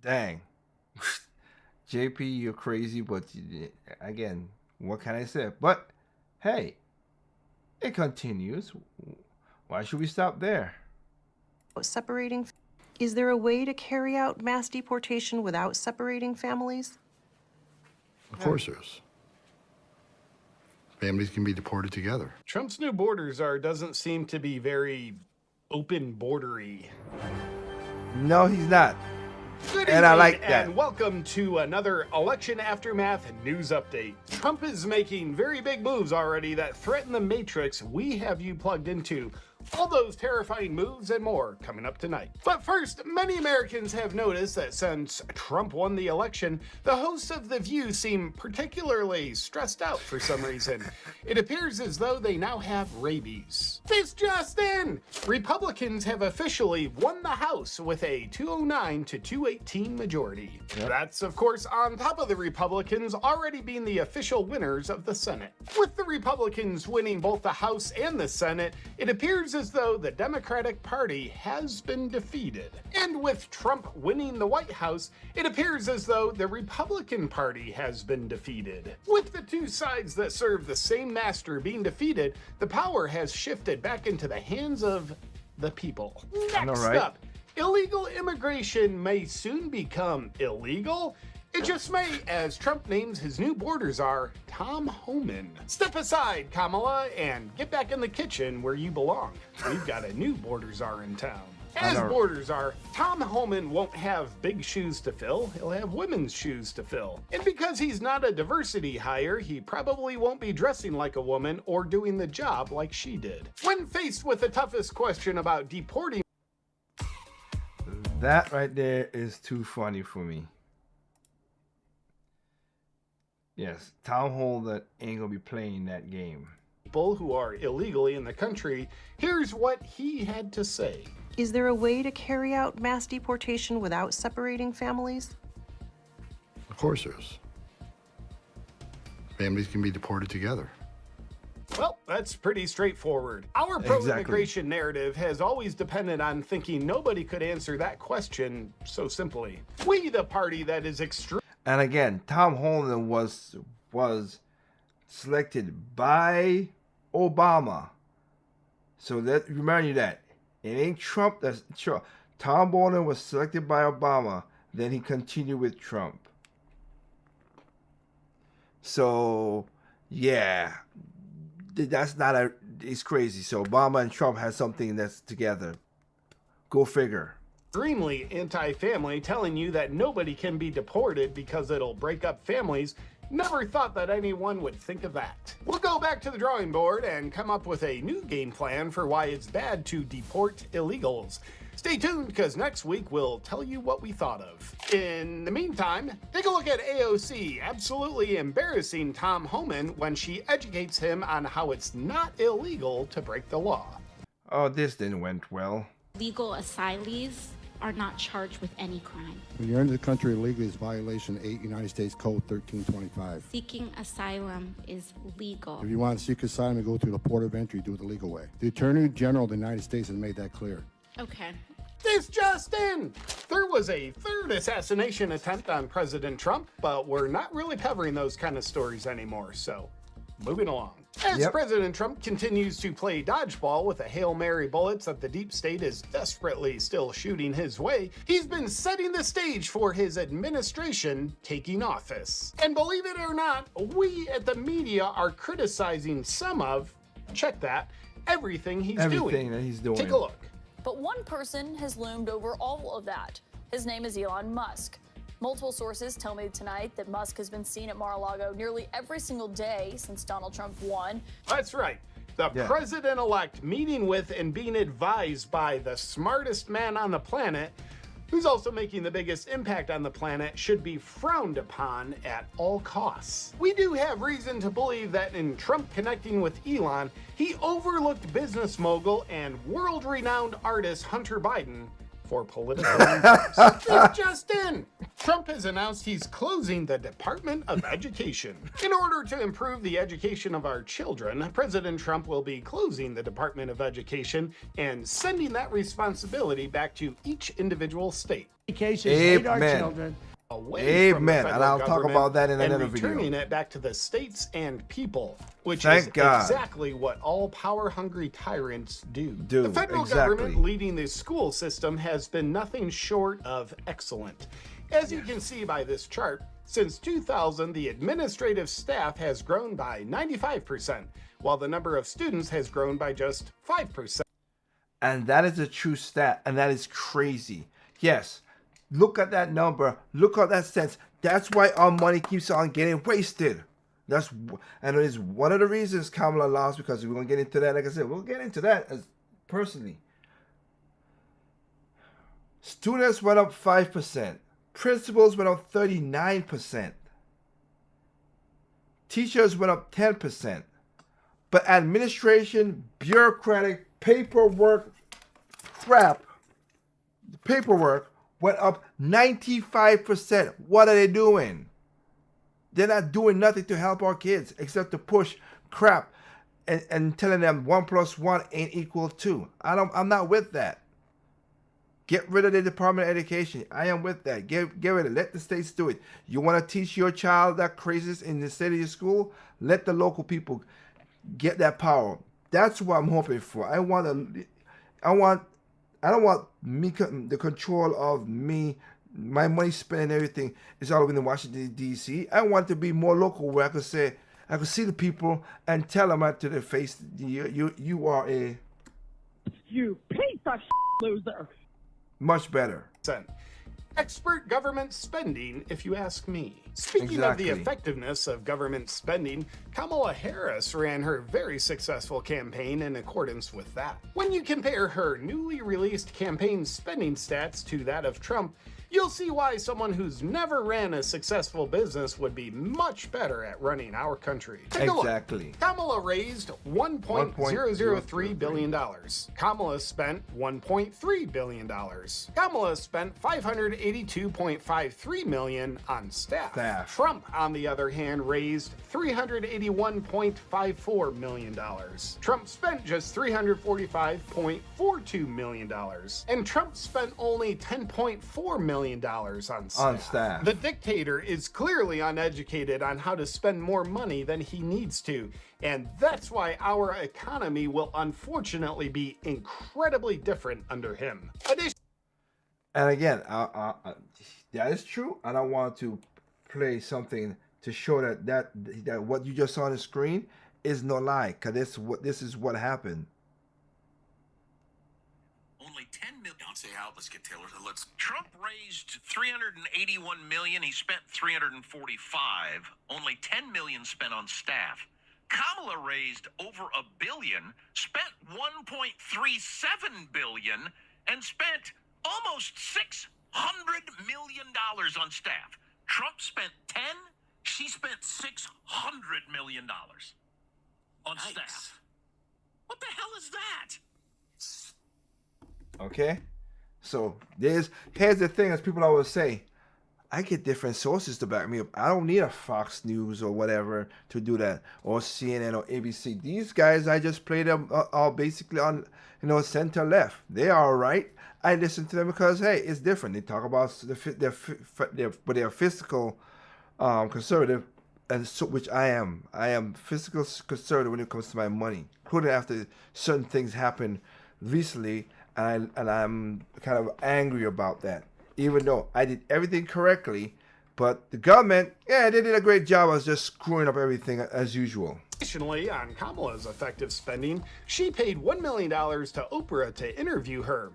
Dang. JP, you're crazy, but again, what can I say? But hey, it continues. Why should we stop there? Separating. Is there a way to carry out mass deportation without separating families? Of course there is. Families can be deported together. Trump's new border czar doesn't seem to be very open bordery. No, he's not. Good and I like evening, that. And welcome to another election aftermath news update. Trump is making very big moves already that threaten the matrix we have you plugged into. All those terrifying moves and more coming up tonight. But first, many Americans have noticed that since Trump won the election, the hosts of The View seem particularly stressed out for some reason. It appears as though they now have rabies. This just in! Republicans have officially won the House with a 209 to 218 majority. Yep. That's, of course, on top of the Republicans already being the official winners of the Senate. With the Republicans winning both the House and the Senate, it appears as though the Democratic Party has been defeated. And with Trump winning the White House, it appears as though the Republican Party has been defeated. With the two sides that serve the same master being defeated, the power has shifted back into the hands of the people. Next up, illegal immigration may soon become illegal. It just may, as Trump names his new border czar, Tom Homan. Step aside, Kamala, and get back in the kitchen where you belong. We've got a new border czar in town. As border czar, Tom Homan won't have big shoes to fill, he'll have women's shoes to fill. And because he's not a diversity hire, he probably won't be dressing like a woman or doing the job like she did. When faced with the toughest question about deporting... That right there is too funny for me. Yes, Tom Holden ain't gonna be playing that game. People who are illegally in the country, here's what he had to say. Is there a way to carry out mass deportation without separating families? Of course there is. Families can be deported together. Well, that's pretty straightforward. Our pro-immigration narrative has always depended on thinking nobody could answer that question so simply. We, the party that is extreme. And again, Tom Holden was selected by Obama. So that remind you that it ain't Trump. That's Trump. Tom Holden was selected by Obama. Then he continued with Trump. So yeah, that's not a. It's crazy. So Obama and Trump had something that's together. Go figure. Extremely anti-family, telling you that nobody can be deported because it'll break up families. Never thought that anyone would think of that. We'll go back to the drawing board and come up with a new game plan for why it's bad to deport illegals. Stay tuned, because next week we'll tell you what we thought of. In the meantime, take a look at AOC absolutely embarrassing Tom Homan when she educates him on how it's not illegal to break the law. Oh, this didn't went well. Legal asylees are not charged with any crime. When you're into the country illegally, it's violation 8 United States Code 1325. Seeking asylum is legal. If you want to seek asylum and go through the port of entry, do it the legal way. The Attorney General of the United States has made that clear. Okay. This just in! There was a third assassination attempt on President Trump, but we're not really covering those kind of stories anymore, so moving along. As President Trump continues to play dodgeball with the Hail Mary bullets that the deep state is desperately still shooting his way, he's been setting the stage for his administration taking office. And believe it or not, we at the media are criticizing some of, check that, everything he's doing. Everything that he's doing. Take a look. But one person has loomed over all of that. His name is Elon Musk. Multiple sources tell me tonight that Musk has been seen at Mar-a-Lago nearly every single day since Donald Trump won. That's right. The president-elect meeting with and being advised by the smartest man on the planet, who's also making the biggest impact on the planet, should be frowned upon at all costs. We do have reason to believe that in Trump connecting with Elon, he overlooked business mogul and world-renowned artist Hunter Biden for political reasons. This just in! Trump has announced he's closing the Department of Education. In order to improve the education of our children, President Trump will be closing the Department of Education and sending that responsibility back to each individual state. Amen. Amen. And I'll talk about that in another video. And returning it back to the states and people, which Thank is God. exactly what all power-hungry tyrants do. The federal government leading the school system has been nothing short of excellent. As you can see by this chart, since 2000, the administrative staff has grown by 95%, while the number of students has grown by just 5%. And that is a true stat, and that is crazy. Yes, look at that number. Look at that sense. That's why our money keeps on getting wasted. And it is one of the reasons Kamala lost, because we're going to get into that. Like I said, we'll get into that personally. Students went up 5%. Principals went up 39%. Teachers went up 10%. But administration, bureaucratic, paperwork went up 95%. What are they doing? They're not doing nothing to help our kids except to push crap and telling them 1 + 1 ain't equal 2. I'm not with that. Get rid of the Department of Education. I am with that. Get rid of it. Let the states do it. You want to teach your child that craziness in the state of your school? Let the local people get that power. That's what I'm hoping for. I don't want the control of me, my money spent and everything is all in Washington, D.C. I want to be more local, where I could say, I could see the people and tell them right to their face, you are a... You piece of loser. Much better. Expert government spending, if you ask me. Speaking of the effectiveness of government spending, Kamala Harris ran her very successful campaign in accordance with that. When you compare her newly released campaign spending stats to that of Trump, you'll see why someone who's never ran a successful business would be much better at running our country. Take a look. Kamala raised $1.003 billion. Kamala spent $1.3 billion. Kamala spent $582.53 million on staff. Trump, on the other hand, raised $381.54 million. Trump spent just $345.42 million. And Trump spent only $10.4 million on staff. The dictator is clearly uneducated on how to spend more money than he needs to, and that's why our economy will unfortunately be incredibly different under him. And again, that is true. I don't want to play something to show that what you just saw on the screen is no lie, because this is what happened. Only 10 million. Don't say how. Let's get Taylor. Trump raised $381 million. He spent $345. Only $10 million spent on staff. Kamala raised over $1 billion, spent $1.37 billion, and spent almost $600 million on staff. Trump spent 10, she spent $600 million on staff. What the hell is that? Okay? So here's the thing, as people always say, I get different sources to back me up. I don't need a Fox News or whatever to do that, or CNN or ABC. These guys, I just play them all basically on, center left. They are all right. I listen to them because, hey, it's different. They talk about their fiscal conservative, and so, which I am. I am fiscal conservative when it comes to my money, including after certain things happened recently, and I'm kind of angry about that. Even though I did everything correctly, but the government, they did a great job of just screwing up everything as usual. Additionally, on Kamala's effective spending, she paid $1 million to Oprah to interview her.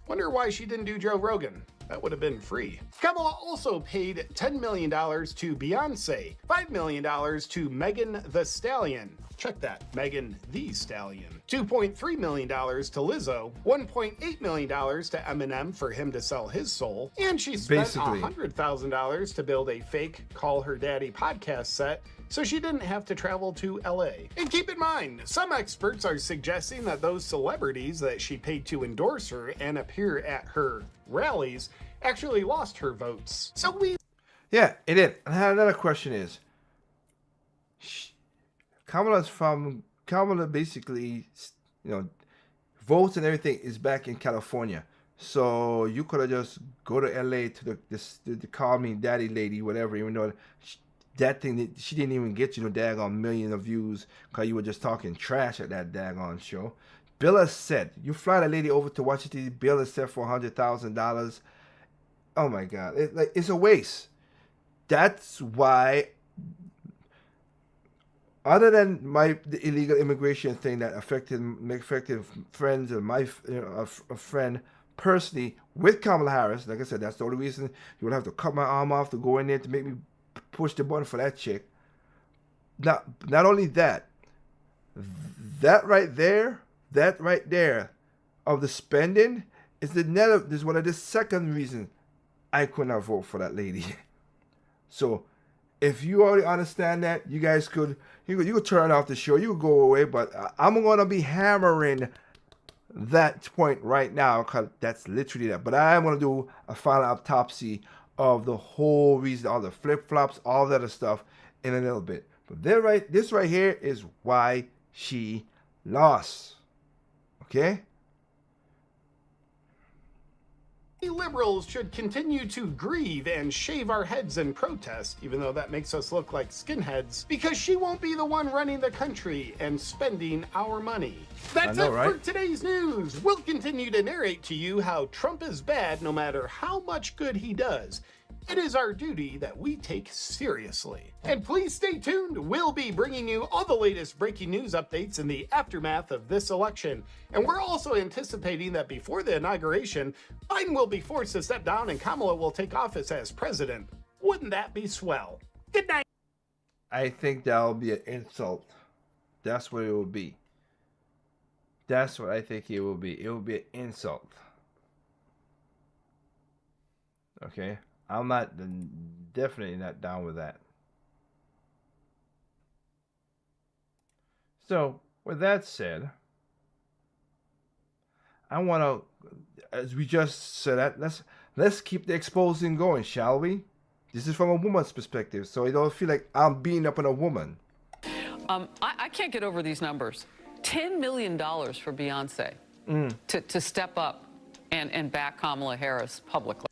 Wonder why she didn't do Joe Rogan. That would have been free. Kamala also paid $10 million to Beyonce, $5 million to Megan Thee Stallion. Check that, Megan Thee Stallion. $2.3 million to Lizzo, $1.8 million to Eminem for him to sell his soul, and she spent $100,000 to build a fake Call Her Daddy podcast set so she didn't have to travel to LA. And keep in mind, some experts are suggesting that those celebrities that she paid to endorse her and appear at her rallies actually lost her votes. So Yeah, it did. And another question is, Kamala basically, votes and everything is back in California. So you could have just go to LA to the Call Me Daddy lady, whatever, even though that thing, she didn't even get daggone million of views because you were just talking trash at that daggone show. Bill said, you fly the lady over to Washington, Bill said for $100,000. Oh my God, it's a waste. That's why, other than the illegal immigration thing that affected friends and a friend personally with Kamala Harris, like I said, that's the only reason you would have to cut my arm off to go in there to make me push the button for that chick. Not only that, that right there of the spending is one of the second reason I could not vote for that lady. So if you already understand that, you guys could turn off the show, you could go away, but I'm gonna be hammering that point right now because that's literally that. But I am gonna do a final autopsy of the whole reason, all the flip-flops, all that other stuff in a little bit. But this right here is why she lost. Okay? Liberals should continue to grieve and shave our heads in protest, even though that makes us look like skinheads, because she won't be the one running the country and spending our money. That's it for today's news. We'll continue to narrate to you how Trump is bad no matter how much good he does. It is our duty that we take seriously. And please stay tuned. We'll be bringing you all the latest breaking news updates in the aftermath of this election. And we're also anticipating that before the inauguration, Biden will be forced to step down and Kamala will take office as president. Wouldn't that be swell? Good night. I think that'll be an insult. That's what it will be. That's what I think it will be. It will be an insult. Okay? I'm definitely not down with that. So, with that said, I want to, as we just said, let's keep the exposing going, shall we? This is from a woman's perspective, so you don't feel like I'm beating up on a woman. I can't get over these numbers. $10 million for Beyonce to step up and back Kamala Harris publicly.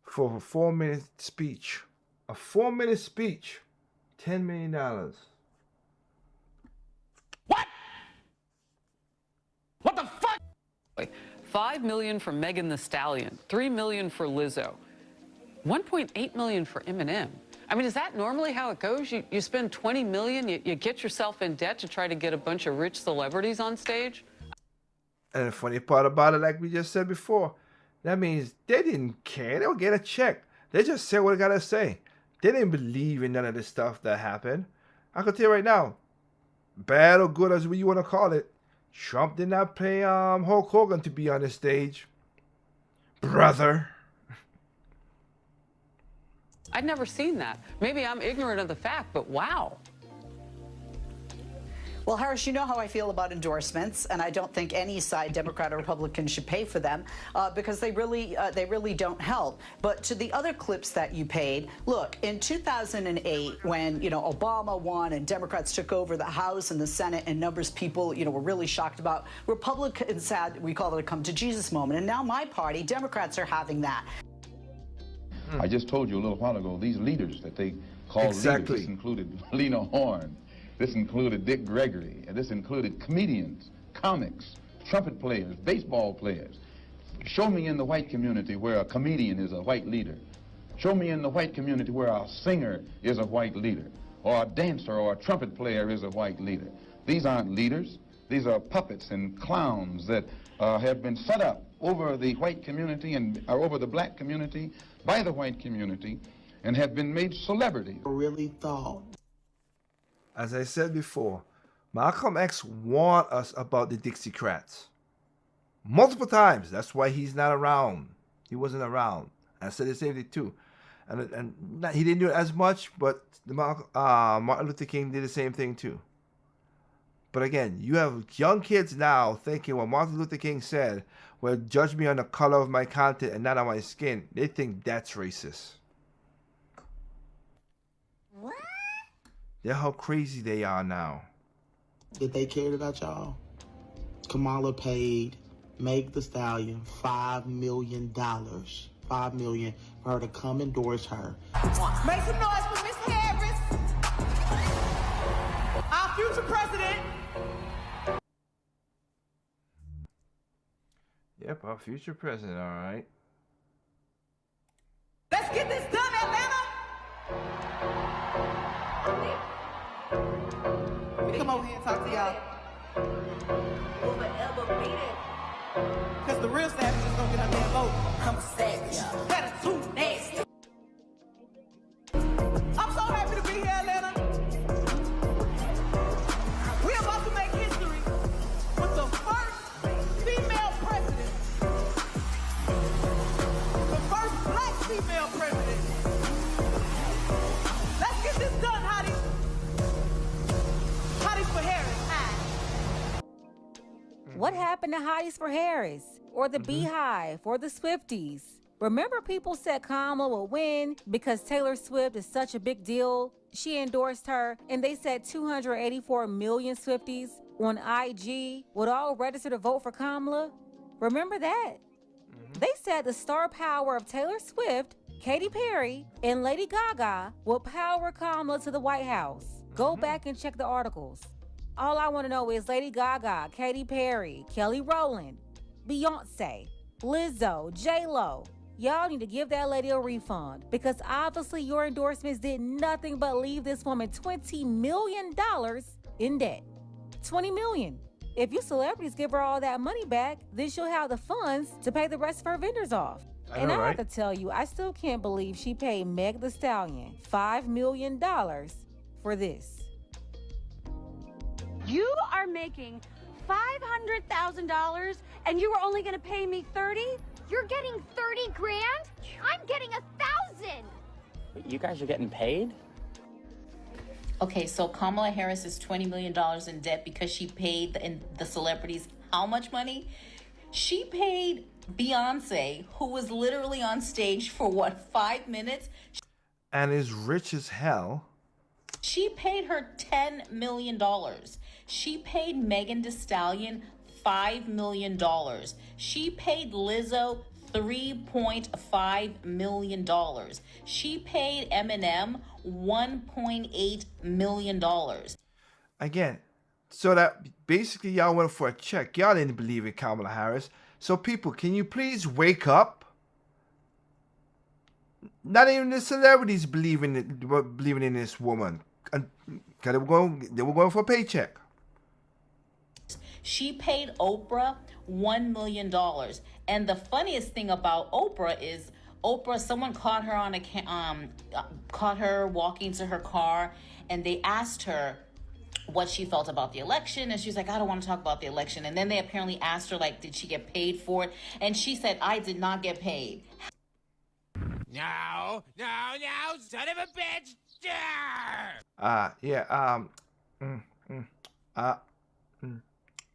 For a 4-minute speech. A 4-minute speech. $10 million. What? What the fuck? $5 million for Megan Thee Stallion. $3 million for Lizzo. $1.8 million for Eminem. I mean, is that normally how it goes? You spend $20 million, you get yourself in debt to try to get a bunch of rich celebrities on stage? And the funny part about it, like we just said before, that means they didn't care. They'll get a check. They just said what they gotta say. They didn't believe in none of this stuff that happened. I can tell you right now, bad or good as you want to call it, Trump did not pay Hulk Hogan to be on the stage. brother. I'd never seen that. Maybe I'm ignorant of the fact, but wow. Well, Harris, you know how I feel about endorsements, and I don't think any side, Democrat or Republican, should pay for them because they really don't help. But to the other clips that you paid, look, in 2008, when Obama won and Democrats took over the House and the Senate, and numbers people were really shocked about, Republicans had, we call it a come to Jesus moment, and now my party, Democrats, are having that. I just told you a little while ago, these leaders that they call leaders, this included Lena Horne, this included Dick Gregory, and this included comedians, comics, trumpet players, baseball players. Show me in the white community where a comedian is a white leader. Show me in the white community where a singer is a white leader, or a dancer or a trumpet player is a white leader. These aren't leaders. These are puppets and clowns that have been set up over the white community and over the black community by the white community and have been made celebrities. Really thought. As I said before, Malcolm X warned us about the Dixiecrats. Multiple times. That's why he's not around. He wasn't around. I said the same thing too. And he didn't do it as much, but Martin Luther King did the same thing too. But again, you have young kids now thinking what Martin Luther King said, well, judge me on the color of my content and not on my skin. They think that's racist. What? That's how crazy they are now. That they cared about y'all. Kamala paid Meg Thee Stallion $5 million. $5 million for her to come endorse her. Make some noise for Miss Harris, our future president. Yep, our future president, all right. Let's get this done, Atlanta. Let me come over here and talk to y'all. We'll forever beat it. Because the real savages is going to get up there and vote. I'm a savage. Better too nasty. I'm so happy to be here, Atlanta. We're about to make history with the first female president. The first black female president. Let's get this done, hotties. Hotties for Harris. Aye. What happened to Hotties for Harris? Or the Beehive? Or the Swifties? Remember people said Kamala will win because Taylor Swift is such a big deal? She endorsed her, and they said 284 million Swifties on IG would all register to vote for Kamala? Remember that? They said the star power of Taylor Swift, Katy Perry, and Lady Gaga will power Kamala to the White House. Go back and check the articles. All I want to know is Lady Gaga, Katy Perry, Kelly Rowland, Beyonce, Lizzo, J-Lo. Y'all need to give that lady a refund because obviously your endorsements did nothing but leave this woman $20 million in debt. $20 million. If you celebrities give her all that money back, then she'll have the funds to pay the rest of her vendors off. I have to tell you, I still can't believe she paid Meg Thee Stallion $5 million for this. You are making $500,000 and you were only going to pay me $30? You're getting 30 grand? I'm getting 1,000. You guys are getting paid? Okay, so Kamala Harris is $20 million in debt because she paid the celebrities how much money? She paid Beyonce, who was literally on stage for 5 minutes? And is rich as hell. She paid her $10 million. She paid Megan Thee Stallion $5 million. She paid Lizzo $3.5 million. She paid Eminem $1.8 million. Again, so that basically y'all went for a check. Y'all didn't believe in Kamala Harris. So people, can you please wake up? Not even the celebrities believing in this woman. And they were going for a paycheck. She paid Oprah $1 million. And the funniest thing about Oprah is someone caught her caught her walking to her car, and they asked her, what she felt about the election, and she's like, I don't want to talk about the election. And then they apparently asked her, like, did she get paid for it? And she said, I did not get paid. No, son of a bitch!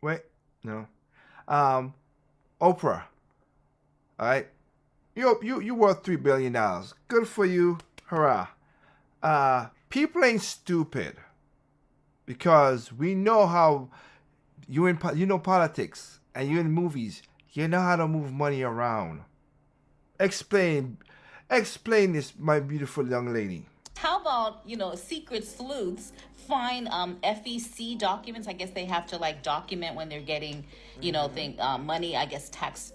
Wait, no. Oprah. All right, you worth $3 billion. Good for you, hurrah. People ain't stupid, because we know how you know politics and you in movies. You know how to move money around. Explain this, my beautiful young lady. How about, secret sleuths find FEC documents? I guess they have to like document when they're getting, money, I guess tax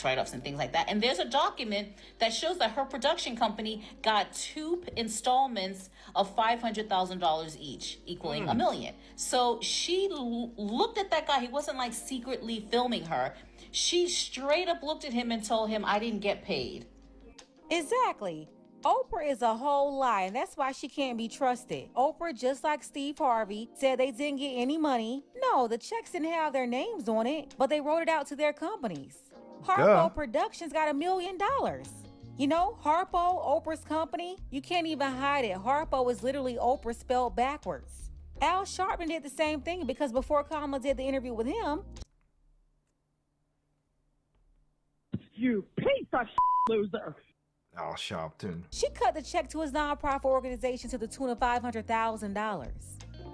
write-offs and things like that. And there's a document that shows that her production company got 2 installments of $500,000 each, equaling $1 million. So she looked at that guy. He wasn't like secretly filming her. She straight up looked at him and told him, I didn't get paid. Exactly. Oprah is a whole lie, and that's why she can't be trusted. Oprah, just like Steve Harvey, said they didn't get any money. No, the checks didn't have their names on it, but they wrote it out to their companies. Harpo Productions got $1 million. Harpo, Oprah's company, you can't even hide it. Harpo is literally Oprah spelled backwards. Al Sharpton did the same thing, because before Kamala did the interview with him, you piece of loser. Al Sharpton. She cut the check to his nonprofit organization to the tune of $500,000.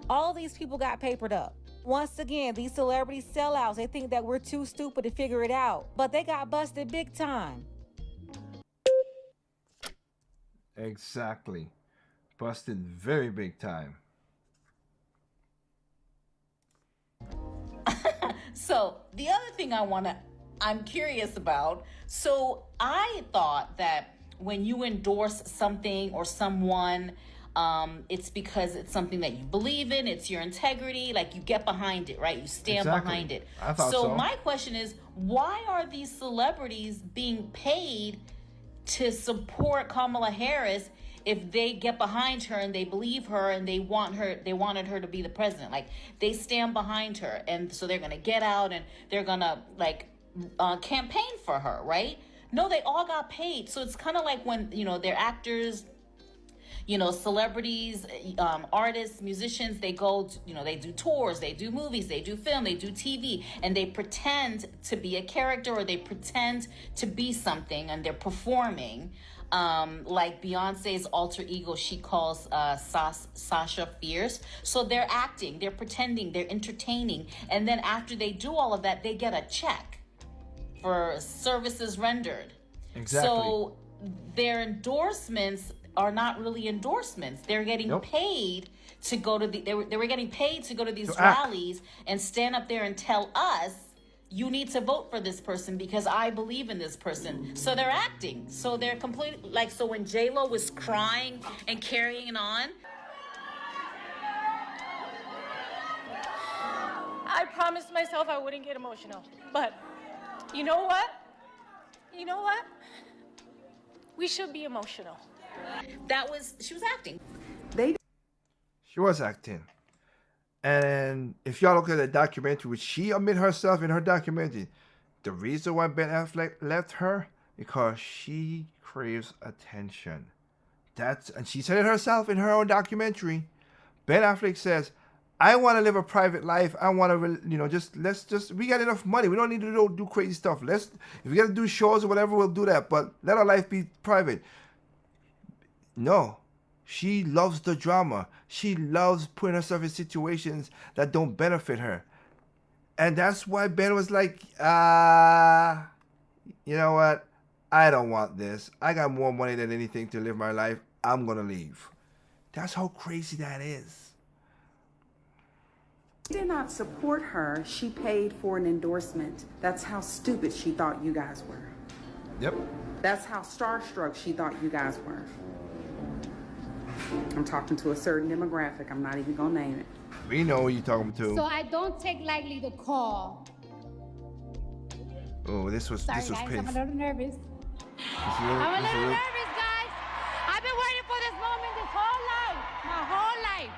All these people got papered up. Once again, these celebrity sellouts, they think that we're too stupid to figure it out, but they got busted big time. Exactly. Busted very big time. So the other thing I'm curious about, so I thought that when you endorse something or someone, it's because it's something that you believe in, it's your integrity, like you get behind it, right? You stand behind it. I thought so. My question is, why are these celebrities being paid to support Kamala Harris if they get behind her and they believe her and they wanted her to be the president? Like, they stand behind her, and so they're gonna get out and they're gonna campaign for her, right? No, they all got paid. So it's kind of like when, they're actors, celebrities, artists, musicians, they go, they do tours, they do movies, they do film, they do TV, and they pretend to be a character or they pretend to be something, and they're performing. Like Beyonce's alter ego, she calls Sasha Fierce. So they're acting, they're pretending, they're entertaining. And then after they do all of that, they get a check for services rendered. Exactly. So their endorsements are not really endorsements. They're getting paid to go to they were getting paid to go to these rallies and stand up there and tell us, you need to vote for this person because I believe in this person. So they're acting. So they're completely so when J-Lo was crying and carrying on, I promised myself I wouldn't get emotional, but you know what? We should be emotional. She was acting. She was acting. And if y'all look at the documentary, which she admitted herself in her documentary, the reason why Ben Affleck left her, because she craves attention. And she said it herself in her own documentary. Ben Affleck says, I want to live a private life. I want to, we got enough money. We don't need to do crazy stuff. If we got to do shows or whatever, we'll do that. But let our life be private. No, she loves the drama. She loves putting herself in situations that don't benefit her. And that's why Ben was like, you know what? I don't want this. I got more money than anything to live my life. I'm going to leave. That's how crazy that is. She did not support her. She paid for an endorsement. That's how stupid she thought you guys were. Yep. That's how starstruck she thought you guys were. I'm talking to a certain demographic. I'm not even going to name it. We know who you're talking to. So I don't take lightly the call. Oh, this was Sorry, guys, painful. I'm a little nervous. I'm a little nervous, guys. I've been waiting for this moment this whole life. My whole life.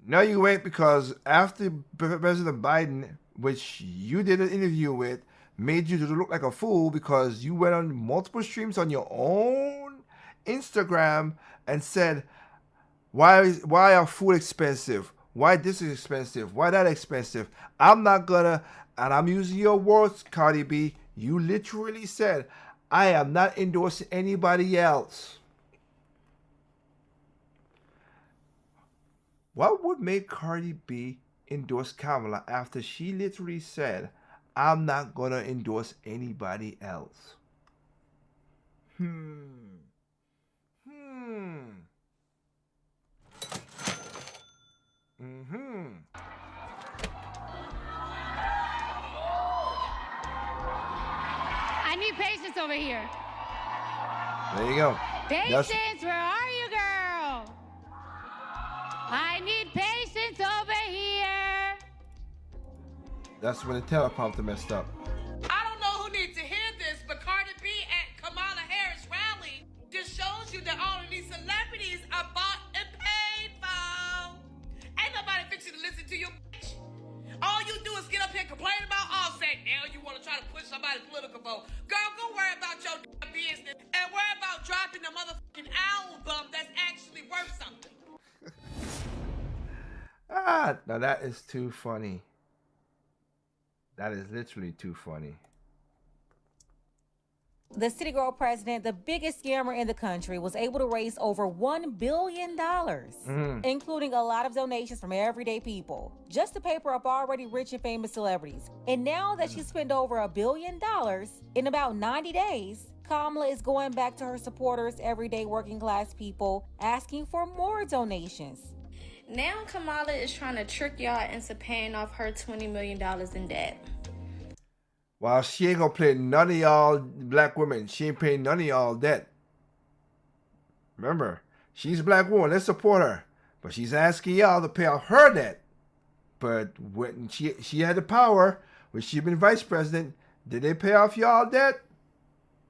No, you ain't, because after President Biden, which you did an interview with, made you look like a fool because you went on multiple streams on your own Instagram and said, why are food expensive? Why this is expensive? Why that expensive? I'm not gonna, and I'm using your words, Cardi B. You literally said, I am not endorsing anybody else. What would make Cardi B endorse Kamala after she literally said, I'm not going to endorse anybody else? I need patience over here. There you go. Patience, where are you, girl? I need patience over here. That's when the teleprompter messed up. I don't know who needs to hear this, but Cardi B at Kamala Harris rally just shows you that all of these celebrities are bought and paid for. Ain't nobody fixing to listen to you, bitch. All you do is get up here and complain about Offset. Now you want to try to push somebody's political vote. Girl, go worry about your business and worry about dropping the motherfucking album that's actually worth something. Now that is too funny. That is literally too funny. The City Girl president, the biggest scammer in the country, was able to raise over $1 billion, including a lot of donations from everyday people, just to paper up already rich and famous celebrities. And now that she's spent over $1 billion in about 90 days, Kamala is going back to her supporters, everyday working class people, asking for more donations. Now Kamala is trying to trick y'all into paying off her $20 million in debt. While she ain't gonna play none of y'all black women, she ain't paying none of y'all debt. Remember, she's a black woman, let's support her. But she's asking y'all to pay off her debt. But when she had the power, when she been vice president, did they pay off y'all debt?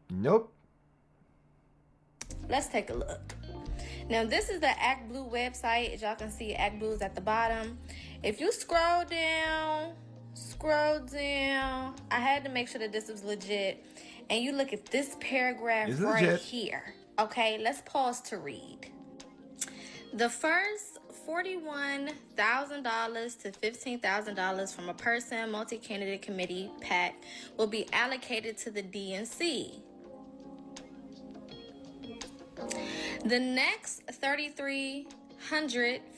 Nope. Let's take a look. Now, this is the Act Blue website. As y'all can see, Act Blue is at the bottom. If you scroll down, I had to make sure that this was legit. And you look at this paragraph right here. Okay, let's pause to read. The first $41,000 to $15,000 from a person, multi-candidate committee, PAC, will be allocated to the DNC. The next $3,300,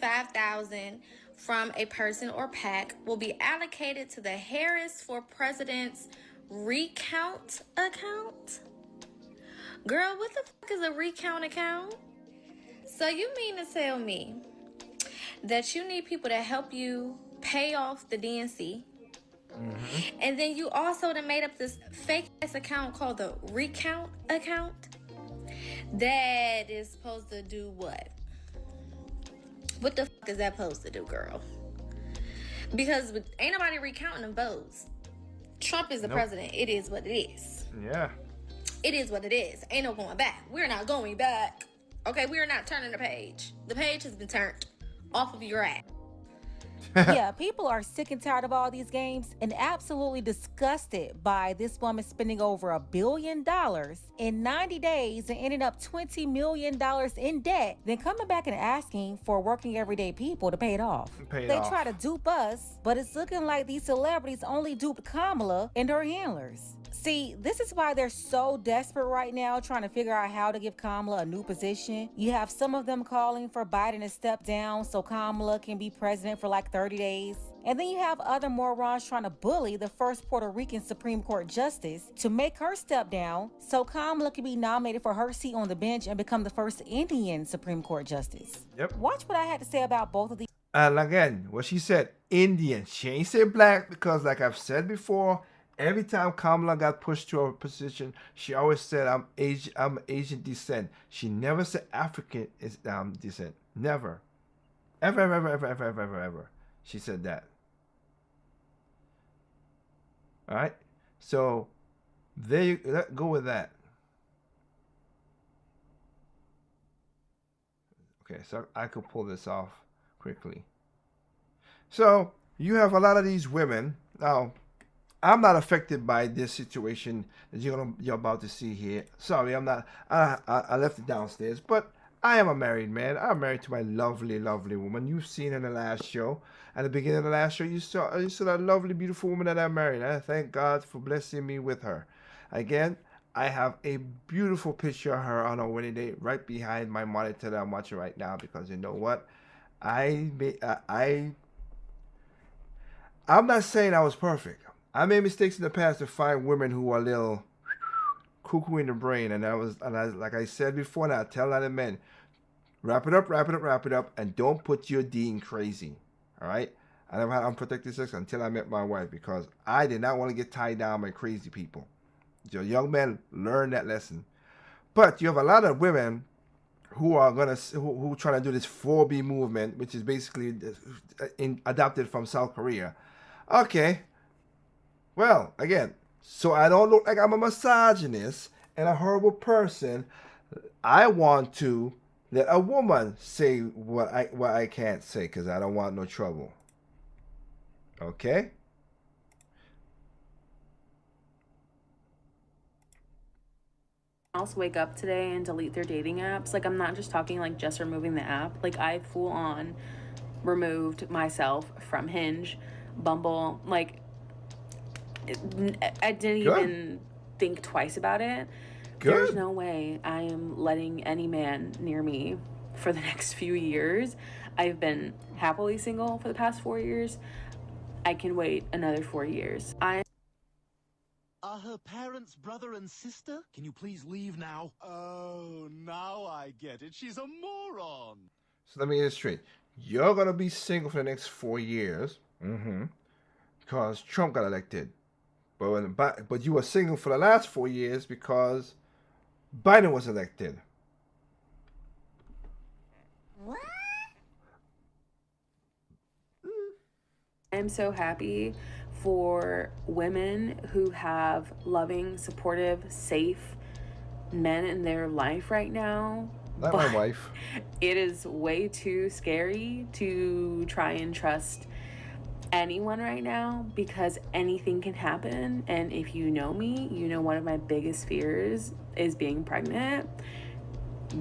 $5,000 from a person or PAC will be allocated to the Harris for President's recount account. Girl, what the fuck is a recount account? So you mean to tell me that you need people to help you pay off the DNC, and then you also done made up this fake ass account called the recount account that is supposed to do what? What the fuck is that supposed to do, girl? Because ain't nobody recounting them votes. Trump is the president. It is what it is. Yeah. It is what it is. Ain't no going back. We're not going back. Okay, we are not turning the page. The page has been turned off of your ass. Yeah, people are sick and tired of all these games and absolutely disgusted by this woman spending over $1 billion in 90 days and ending up $20 million in debt, then coming back and asking for working everyday people to pay it off. They try to dupe us, but it's looking like these celebrities only duped Kamala and her handlers. See, this is why they're so desperate right now, trying to figure out how to give Kamala a new position. You have some of them calling for Biden to step down so Kamala can be president for like 30 days. And then you have other morons trying to bully the first Puerto Rican Supreme Court justice to make her step down so Kamala can be nominated for her seat on the bench and become the first Indian Supreme Court justice. Yep. Watch what I had to say about both of these. And again, what she said, Indian. She ain't say black because, like I've said before, every time Kamala got pushed to a position, she always said, I'm Asian descent. She never said African descent. Never. Ever. She said that. All right? So, there you go with that. Okay, so I could pull this off quickly. So you have a lot of these women. Now, I'm not affected by this situation that you're about to see here. Sorry, I'm not. I left it downstairs, but I am a married man. I'm married to my lovely, lovely woman. You've seen her in the last show. At the beginning of the last show, you saw that lovely, beautiful woman that I married. I thank God for blessing me with her. Again, I have a beautiful picture of her on our wedding day right behind my monitor that I'm watching right now, because you know what? I'm not saying I was perfect. I made mistakes in the past to find women who are a little cuckoo in the brain, and like I said before, and I tell other men, wrap it up, and don't put your D in crazy. All right? I never had unprotected sex until I met my wife, because I did not want to get tied down by crazy people. So young men, learn that lesson. But you have a lot of women who are who try to do this 4B movement, which is basically adopted from South Korea. Okay. Well, again, so I don't look like I'm a misogynist and a horrible person. I want to let a woman say what I can't say, because I don't want no trouble. Okay? Else wake up today and delete their dating apps. Like, I'm not just talking like just removing the app. Like, I full on removed myself from Hinge, Bumble. Like, I didn't even think twice about it. There's no way I am letting any man near me for the next few years. I've been happily single for the past 4 years. I can wait another 4 years. Are her parents brother and sister? Can you please leave now? Oh, now I get it. She's a moron. So let me get it straight. You're going to be single for the next 4 years. Because Trump got elected. But you were single for the last 4 years because Biden was elected. What? I'm so happy for women who have loving, supportive, safe men in their life right now. Not my wife. It is way too scary to try and trust anyone right now, because anything can happen. And if you know me, you know one of my biggest fears is being pregnant.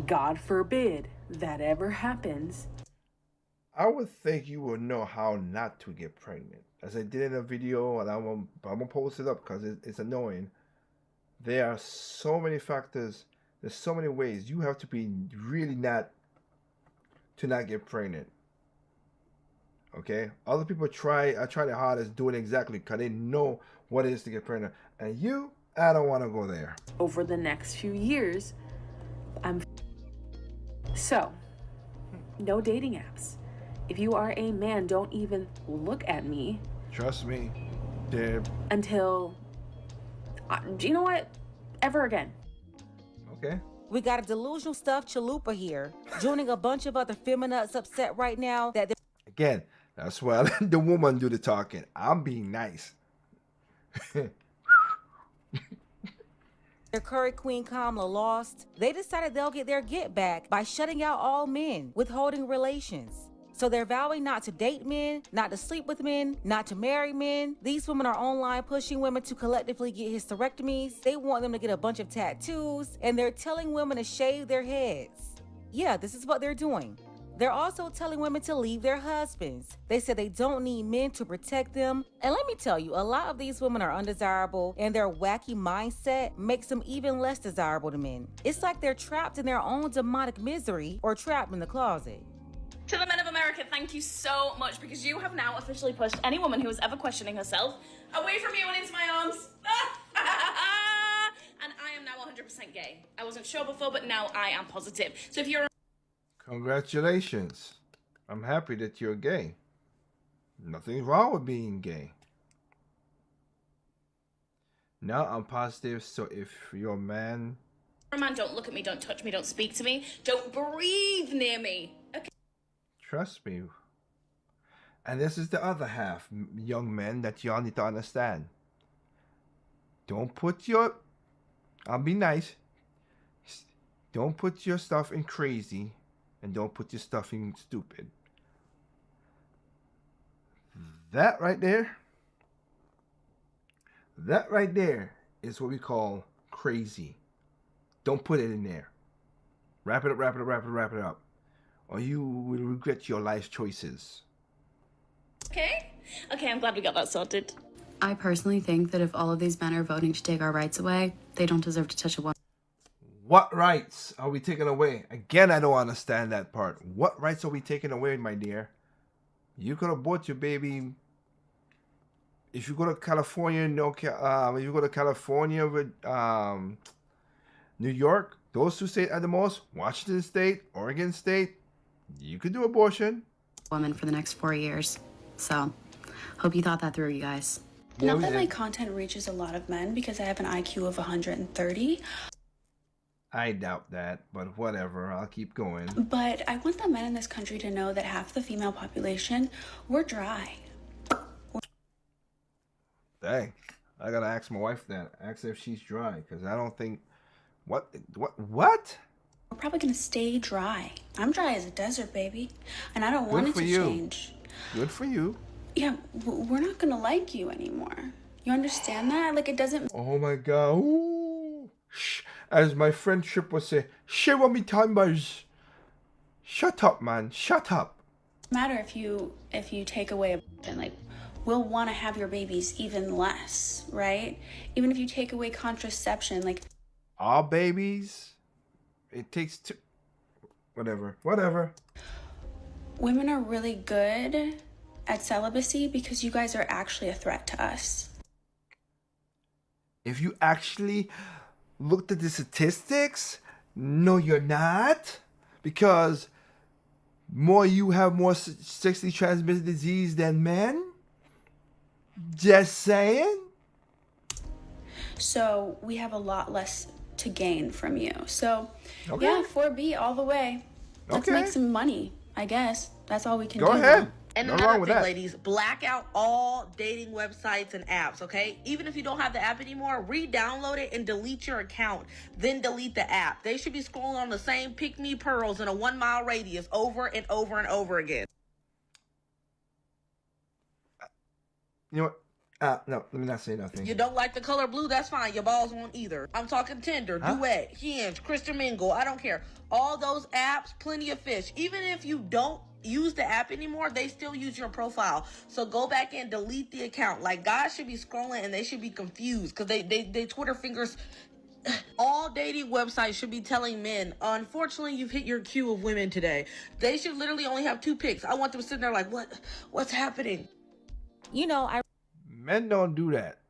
God forbid that ever happens. I would think you would know how not to get pregnant. As I did in a video, and I'm gonna post it up because it's annoying. There are so many factors. There's so many ways you have to be really not get pregnant. Okay, other people try their hardest doing exactly because they know what it is to get pregnant, and I don't want to go there. Over the next few years, so no dating apps. If you are a man, don't even look at me. Trust me, Deb. Until, do you know what? Ever again. Okay. We got a delusional stuffed chalupa here, joining a bunch of other feminists upset right now that again. That's why I let the woman do the talking. I'm being nice. their curry queen Kamala lost. They decided they'll get their get back by shutting out all men, withholding relations. So they're vowing not to date men, not to sleep with men, not to marry men. These women are online pushing women to collectively get hysterectomies. They want them to get a bunch of tattoos, and they're telling women to shave their heads. Yeah, this is what they're doing. They're also telling women to leave their husbands. They said they don't need men to protect them. And let me tell you, a lot of these women are undesirable, and their wacky mindset makes them even less desirable to men. It's like they're trapped in their own demonic misery or trapped in the closet. To the men of America, thank you so much, because you have now officially pushed any woman who is ever questioning herself away from you and into my arms. And I am now 100% gay. I wasn't sure before, but now I am positive. So if you're... Congratulations. I'm happy that you're gay. Nothing wrong with being gay. Now I'm positive, so if you're a man... don't look at me, don't touch me, don't speak to me, don't breathe near me. Okay. Trust me. And this is the other half, young men, that y'all need to understand. Don't put your... I'll be nice. Don't put your stuff in crazy, and don't put your stuff in stupid. That right there is what we call crazy. Don't put it in there. Wrap it up, or you will regret your life choices. Okay, I'm glad we got that sorted. I personally think that if all of these men are voting to take our rights away, they don't deserve to touch a one. What rights are we taking away? Again, I don't understand that part. What rights are we taking away, my dear? You could abort your baby. If you go to California, if you go to California with New York, those two states at the most, Washington State, Oregon State, you could do abortion. Woman for the next 4 years. So, hope you thought that through, you guys. Yeah, Not that my content reaches a lot of men because I have an IQ of 130. I doubt that, but whatever. I'll keep going. But I want the men in this country to know that half the female population, we're dry. Dang. I gotta ask my wife that. Ask her if she's dry, because I don't think... What? We're probably gonna stay dry. I'm dry as a desert, baby. And I don't want it to change. Good for you. Yeah, we're not gonna like you anymore. You understand that? Like, it doesn't... Oh my god. Ooh. Shh. As my friend Chip would say, shit what me time buzz. Shut up, man. Shut up. matter if you take away abortion. Like, we'll want to have your babies even less, right? Even if you take away contraception, like... Our babies, it takes two... Whatever. Women are really good at celibacy because you guys are actually a threat to us. If you actually looked at the statistics, no, you're not. Because you have more sexually transmitted disease than men. Just saying. So we have a lot less to gain from you. So Okay. yeah, 4B all the way. Let's Okay. make some money, I guess. That's all we can do. Go ahead. And No another wrong with thing, that. ladies, black out all dating websites and apps, okay? Even if you don't have the app anymore, re-download it and delete your account. Then delete the app. They should be scrolling on the same pick-me pearls in a 1 mile radius over and over and over again. You know what? No, let me not say nothing. You don't like the color blue, that's fine. Your balls won't either. I'm talking Tinder, Duet, Hinge, Christian Mingle, I don't care. All those apps, plenty of fish. Even if you don't use the app anymore, they still use your profile. So go back and delete the account. Like, guys should be scrolling and they should be confused because they Twitter fingers. All dating websites should be telling men, unfortunately, you've hit your queue of women today. They should literally only have 2 picks. I want them sitting there like, what's happening? You know, Men don't do that.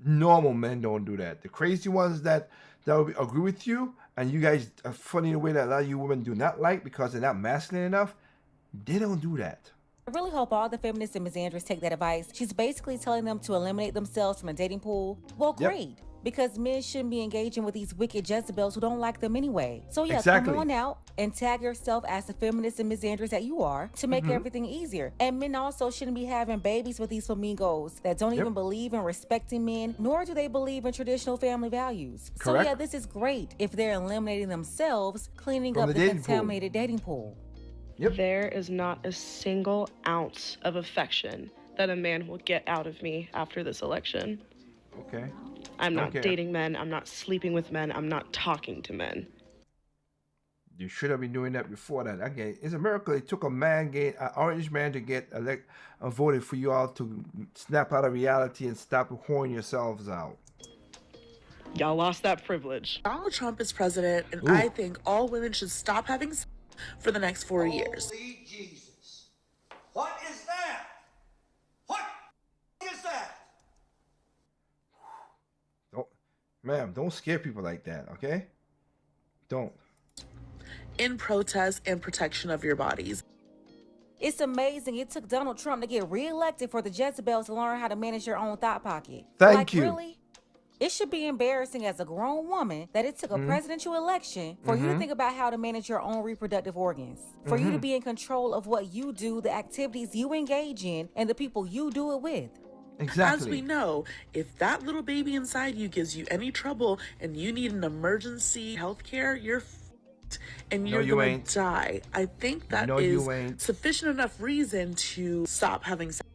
Normal men don't do that. The crazy ones that will agree with you, and you guys are funny in a way that a lot of you women do not like because they're not masculine enough, they don't do that. I really hope all the feminists and misandrists take that advice. She's basically telling them to eliminate themselves from the dating pool. Well, Yep. great. Because men shouldn't be engaging with these wicked Jezebels who don't like them anyway. So yeah, Exactly. come on out and tag yourself as the feminist and misandrist that you are to make everything easier. And men also shouldn't be having babies with these flamingos that don't even believe in respecting men, nor do they believe in traditional family values. So Correct. yeah, this is great if they're eliminating themselves, cleaning From up the the dating pool. contaminated dating pool. There is not a single ounce of affection that a man will get out of me after this election. Okay. I'm not Okay. dating men. I'm not sleeping with men. I'm not talking to men. You should have been doing that before that. Okay, it's a miracle. It took an orange man to get voted for you all to snap out of reality and stop whoring yourselves out. Y'all lost that privilege. Donald Trump is president, and Ooh. I think all women should stop having sex for the next 4 years. Jesus. What is that? What is that? Ma'am, don't scare people like that, okay? Don't. In protest and protection of your bodies. It's amazing it took Donald Trump to get reelected for the Jezebels to learn how to manage your own thought pocket. Thank you. Really? It should be embarrassing as a grown woman that it took a presidential election for you to think about how to manage your own reproductive organs. For you to be in control of what you do, the activities you engage in, and the people you do it with. As we know, if that little baby inside you gives you any trouble and you need an emergency health care, you're f***ed and you're going to die. I think that No, is you ain't. sufficient enough reason to stop having sex.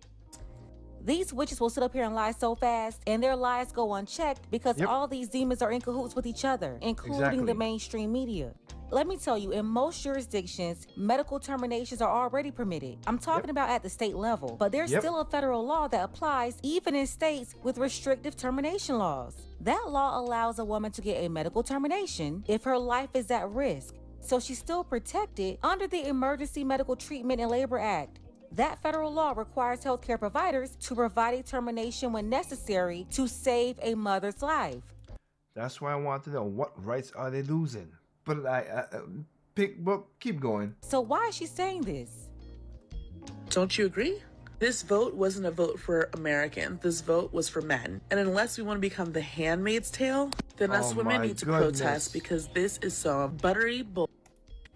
These witches will sit up here and lie so fast, and their lies go unchecked because all these demons are in cahoots with each other, including the mainstream media. Let me tell you, in most jurisdictions, medical terminations are already permitted. I'm talking about at the state level, but there's still a federal law that applies even in states with restrictive termination laws. That law allows a woman to get a medical termination if her life is at risk, so she's still protected under the Emergency Medical Treatment and Labor Act. That federal law requires healthcare providers to provide a termination when necessary to save a mother's life. That's why I want to know, what rights are they losing? But keep going. So why is she saying this? Don't you agree? This vote wasn't a vote for Americans. This vote was for men. And unless we want to become the handmaid's tale, then us women need to protest, because this is so buttery bull.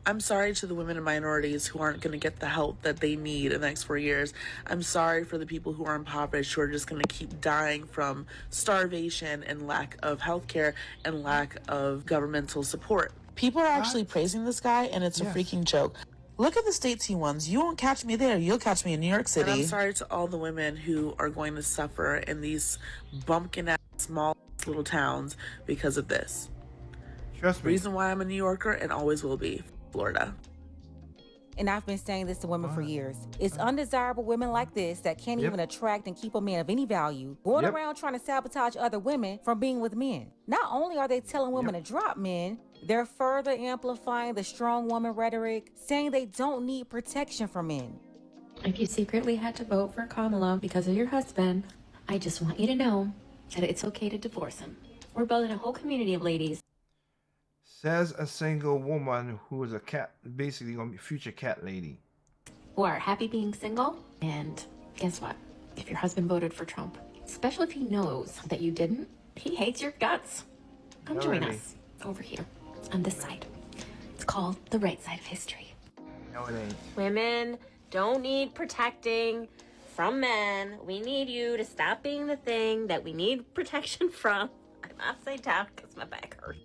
I'm sorry to the women and minorities who aren't going to get the help that they need in the next 4 years. I'm sorry for the people who are impoverished, who are just going to keep dying from starvation and lack of healthcare and lack of governmental support. People are actually praising this guy, and it's a freaking joke. Look at the states he won. You won't catch me there. You'll catch me in New York City. And I'm sorry to all the women who are going to suffer in these bumpkin-ass small little towns because of this. Trust me. Reason why I'm a New Yorker and always will be. Florida. And I've been saying this to women for years. It's undesirable women like this that can't even attract and keep a man of any value going around trying to sabotage other women from being with men. Not only are they telling women to drop men, they're further amplifying the strong woman rhetoric, saying they don't need protection from men. If you secretly had to vote for Kamala because of your husband, I just want you to know that it's okay to divorce him. We're building a whole community of ladies. Says a single woman who is a cat, basically gonna be a future cat lady. Who are happy being single. And guess what? If your husband voted for Trump, especially if he knows that you didn't, he hates your guts. Come join us over here on this side. It's called the right side of history. No, it ain't. Women don't need protecting from men. We need you to stop being the thing that we need protection from. I'm upside down because my back hurts.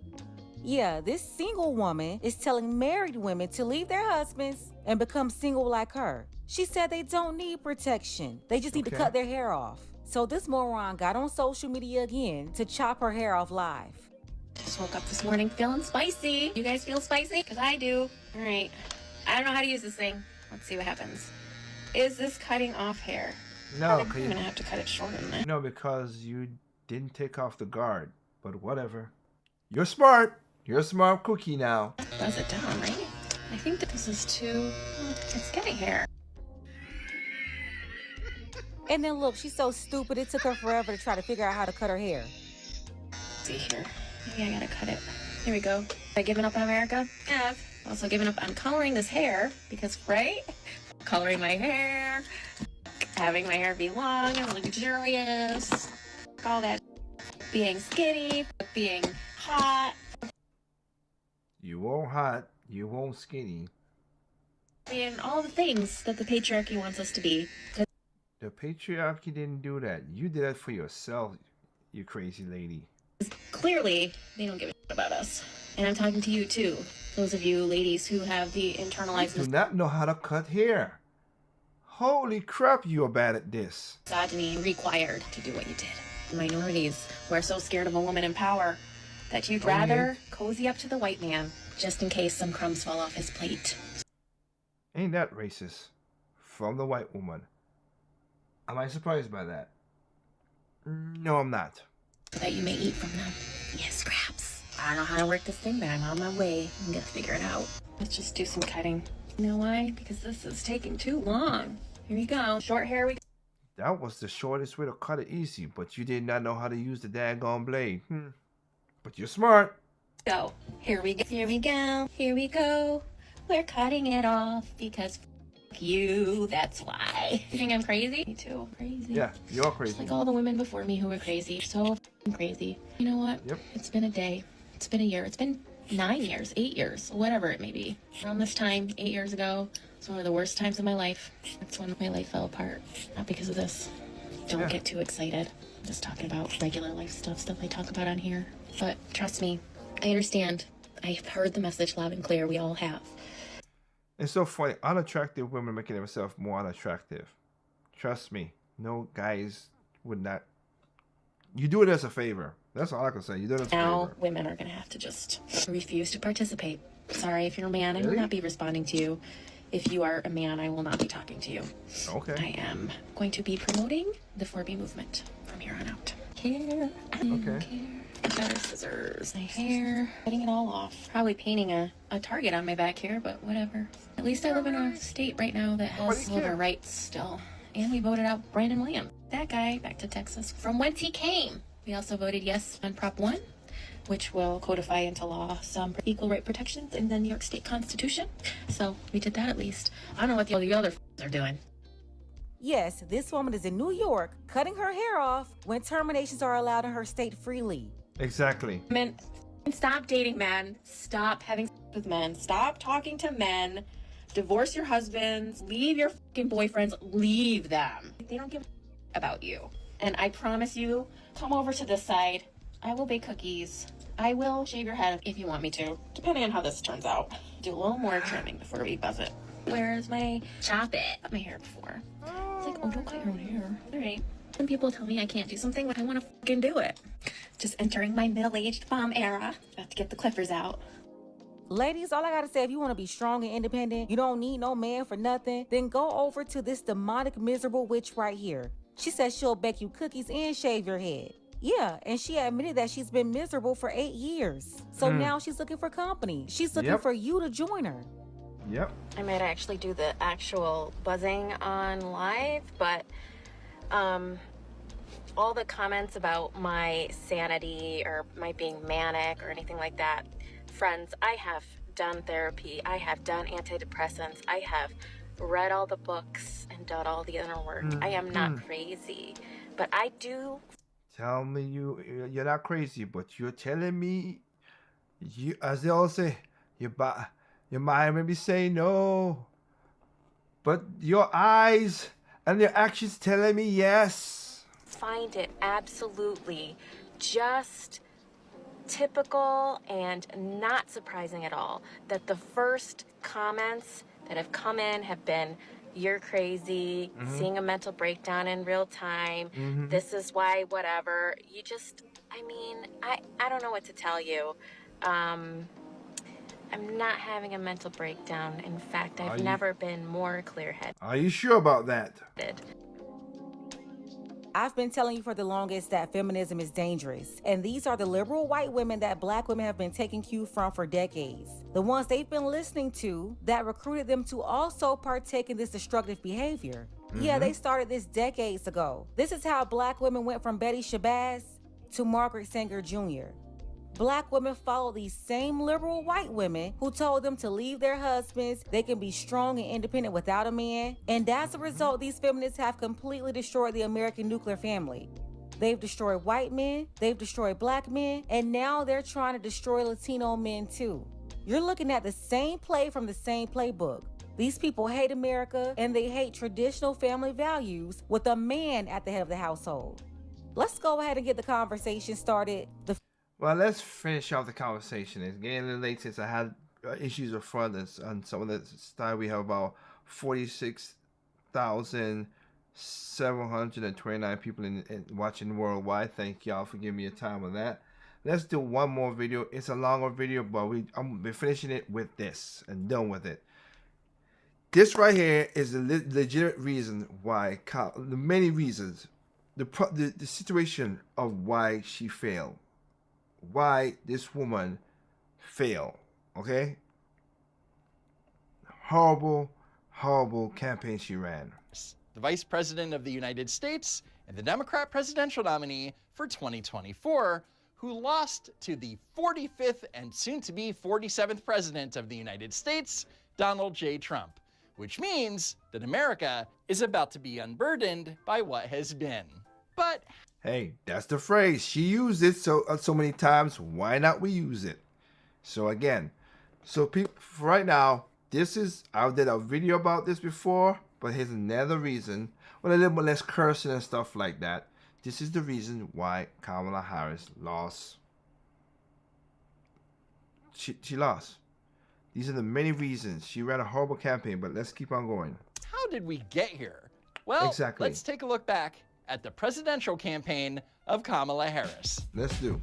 Yeah, this single woman is telling married women to leave their husbands and become single like her. She said they don't need protection. They just need to cut their hair off. So this moron got on social media again to chop her hair off live. Just woke up this morning feeling spicy. You guys feel spicy? Because I do. All right. I don't know how to use this thing. Let's see what happens. Is this cutting off hair? No, I'm going to have to cut it short in there. No, because you didn't take off the guard. But whatever. You're smart. You're a smart cookie now. Buzz it down, right? I think that this is too... It's getting hair. And then look, she's so stupid, it took her forever to try to figure out how to cut her hair. Let's see here. Maybe I gotta cut it. Here we go. Have I given up on America? Yeah. I've also given up on coloring this hair because, right? Coloring my hair, having my hair be long and luxurious, all that. Being skinny, being hot. You won't hot, you won't skinny. And all the things that the patriarchy wants us to be. The patriarchy didn't do that. You did that for yourself, you crazy lady. Clearly, they don't give a shit about us. And I'm talking to you too. Those of you ladies who have the internalized... You do not know how to cut hair. Holy crap, you are bad at this. Misogyny required to do what you did. Minorities who are so scared of a woman in power that you'd rather cozy up to the white man just in case some crumbs fall off his plate. Ain't that racist? From the white woman. Am I surprised by that? No, I'm not. That you may eat from them. Yes, scraps. I don't know how to work this thing, but I'm on my way. I'm gonna figure it out. Let's just do some cutting. You know why? Because this is taking too long. Here we go. Short hair we go. That was the shortest way to cut it easy, but you did not know how to use the daggone blade. But you're smart. Go. Here we go. Here we go. Here we go. We're cutting it off because f you. That's why. You think I'm crazy? Me too. Crazy. Yeah, you're crazy. Just like all the women before me who were crazy. So crazy. You know what? Yep. It's been a day. It's been a year. It's been 9 years, 8 years, whatever it may be. Around this time, 8 years ago, it's one of the worst times of my life. That's when my life fell apart. Not because of this. Don't get too excited. I'm just talking about regular life stuff I talk about on here. But trust me, I understand. I've heard the message loud and clear. We all have. It's so funny. Unattractive women making themselves more unattractive. Trust me. no guys would not. You do it as a favor. That's all I can say. You do it as a Now, favor. women are going to have to just refuse to participate. Sorry, if you're a man, I will not be responding to you. If you are a man, I will not be talking to you. Okay. I am going to be promoting the 4B movement from here on out. Hair. Okay. Better scissors. My hair. Cutting it all off. Probably painting a target on my back here, but whatever. At least I live in a state right now that has all of our rights still. And we voted out Brandon Williams. That guy back to Texas from whence he came. We also voted yes on Prop 1, which will codify into law some equal right protections in the New York State Constitution. So we did that at least. I don't know what the other are doing. Yes, this woman is in New York cutting her hair off when terminations are allowed in her state freely. Exactly. Men, stop dating men. Stop having sex with men. Stop talking to men. Divorce your husbands. Leave your fucking boyfriends. Leave them. They don't give a about you. And I promise you, come over to this side. I will bake cookies. I will shave your head if you want me to, depending on how this turns out. Do a little more trimming before we buzz it. Where's my chop it? Cut my hair before. It's like, oh, don't cut your own hair. All right. When people tell me I can't do something, I want to fucking do it. Just entering my middle-aged mom era. Have to get the clippers out. Ladies, all I gotta say, if you want to be strong and independent, you don't need no man for nothing, then go over to this demonic, miserable witch right here. She says she'll bake you cookies and shave your head. Yeah, and she admitted that she's been miserable for 8 years. So now she's looking for company. She's looking for you to join her. Yep. I might actually do the actual buzzing on live, but all the comments about my sanity or my being manic or anything like that, friends, I have done therapy. I have done antidepressants. I have read all the books and done all the inner work. I am not crazy, but I do. Tell me you're not crazy, but you're telling me, you, as they all say, your mind may be saying no, but your eyes and your actions telling me yes. Find it absolutely just typical and not surprising at all that the first comments that have come in have been, you're crazy, seeing a mental breakdown in real time, this is why, whatever. You just, I mean, I don't know what to tell you. I'm not having a mental breakdown. In fact, I've never been more clear-headed. Are you sure about that? I've been telling you for the longest that feminism is dangerous. And these are the liberal white women that black women have been taking cue from for decades. The ones they've been listening to that recruited them to also partake in this destructive behavior. Yeah, they started this decades ago. This is how black women went from Betty Shabazz to Margaret Sanger Jr. Black women followed these same liberal white women who told them to leave their husbands, they can be strong and independent without a man. And as a result, these feminists have completely destroyed the American nuclear family. They've destroyed white men, they've destroyed black men, and now they're trying to destroy Latino men too. You're looking at the same play from the same playbook. These people hate America and they hate traditional family values with a man at the head of the household. Let's go ahead and get the conversation started. Well, let's finish off the conversation. It's getting a little late since I had issues with fraudulence on some of the stuff. We have about 46,729 people in watching worldwide. Thank y'all for giving me a time on that. Let's do one more video. It's a longer video, but I'm finishing it with this and done with it. This right here is the legitimate reason why, the many reasons, the situation of why she failed. Why this woman failed, okay? Horrible campaign she ran. The Vice President of the United States and the Democrat presidential nominee for 2024, who lost to the 45th and soon-to-be 47th President of the United States, Donald J. Trump, which means that America is about to be unburdened by what has been. But hey, that's the phrase. She used it so many times. Why not we use it? So again, people right now, I did a video about this before, but here's another reason with a little bit less cursing and stuff like that. This is the reason why Kamala Harris lost. She lost. These are the many reasons. She ran a horrible campaign, but let's keep on going. How did we get here? Well, Exactly. let's take a look back at the presidential campaign of Kamala Harris. Let's do.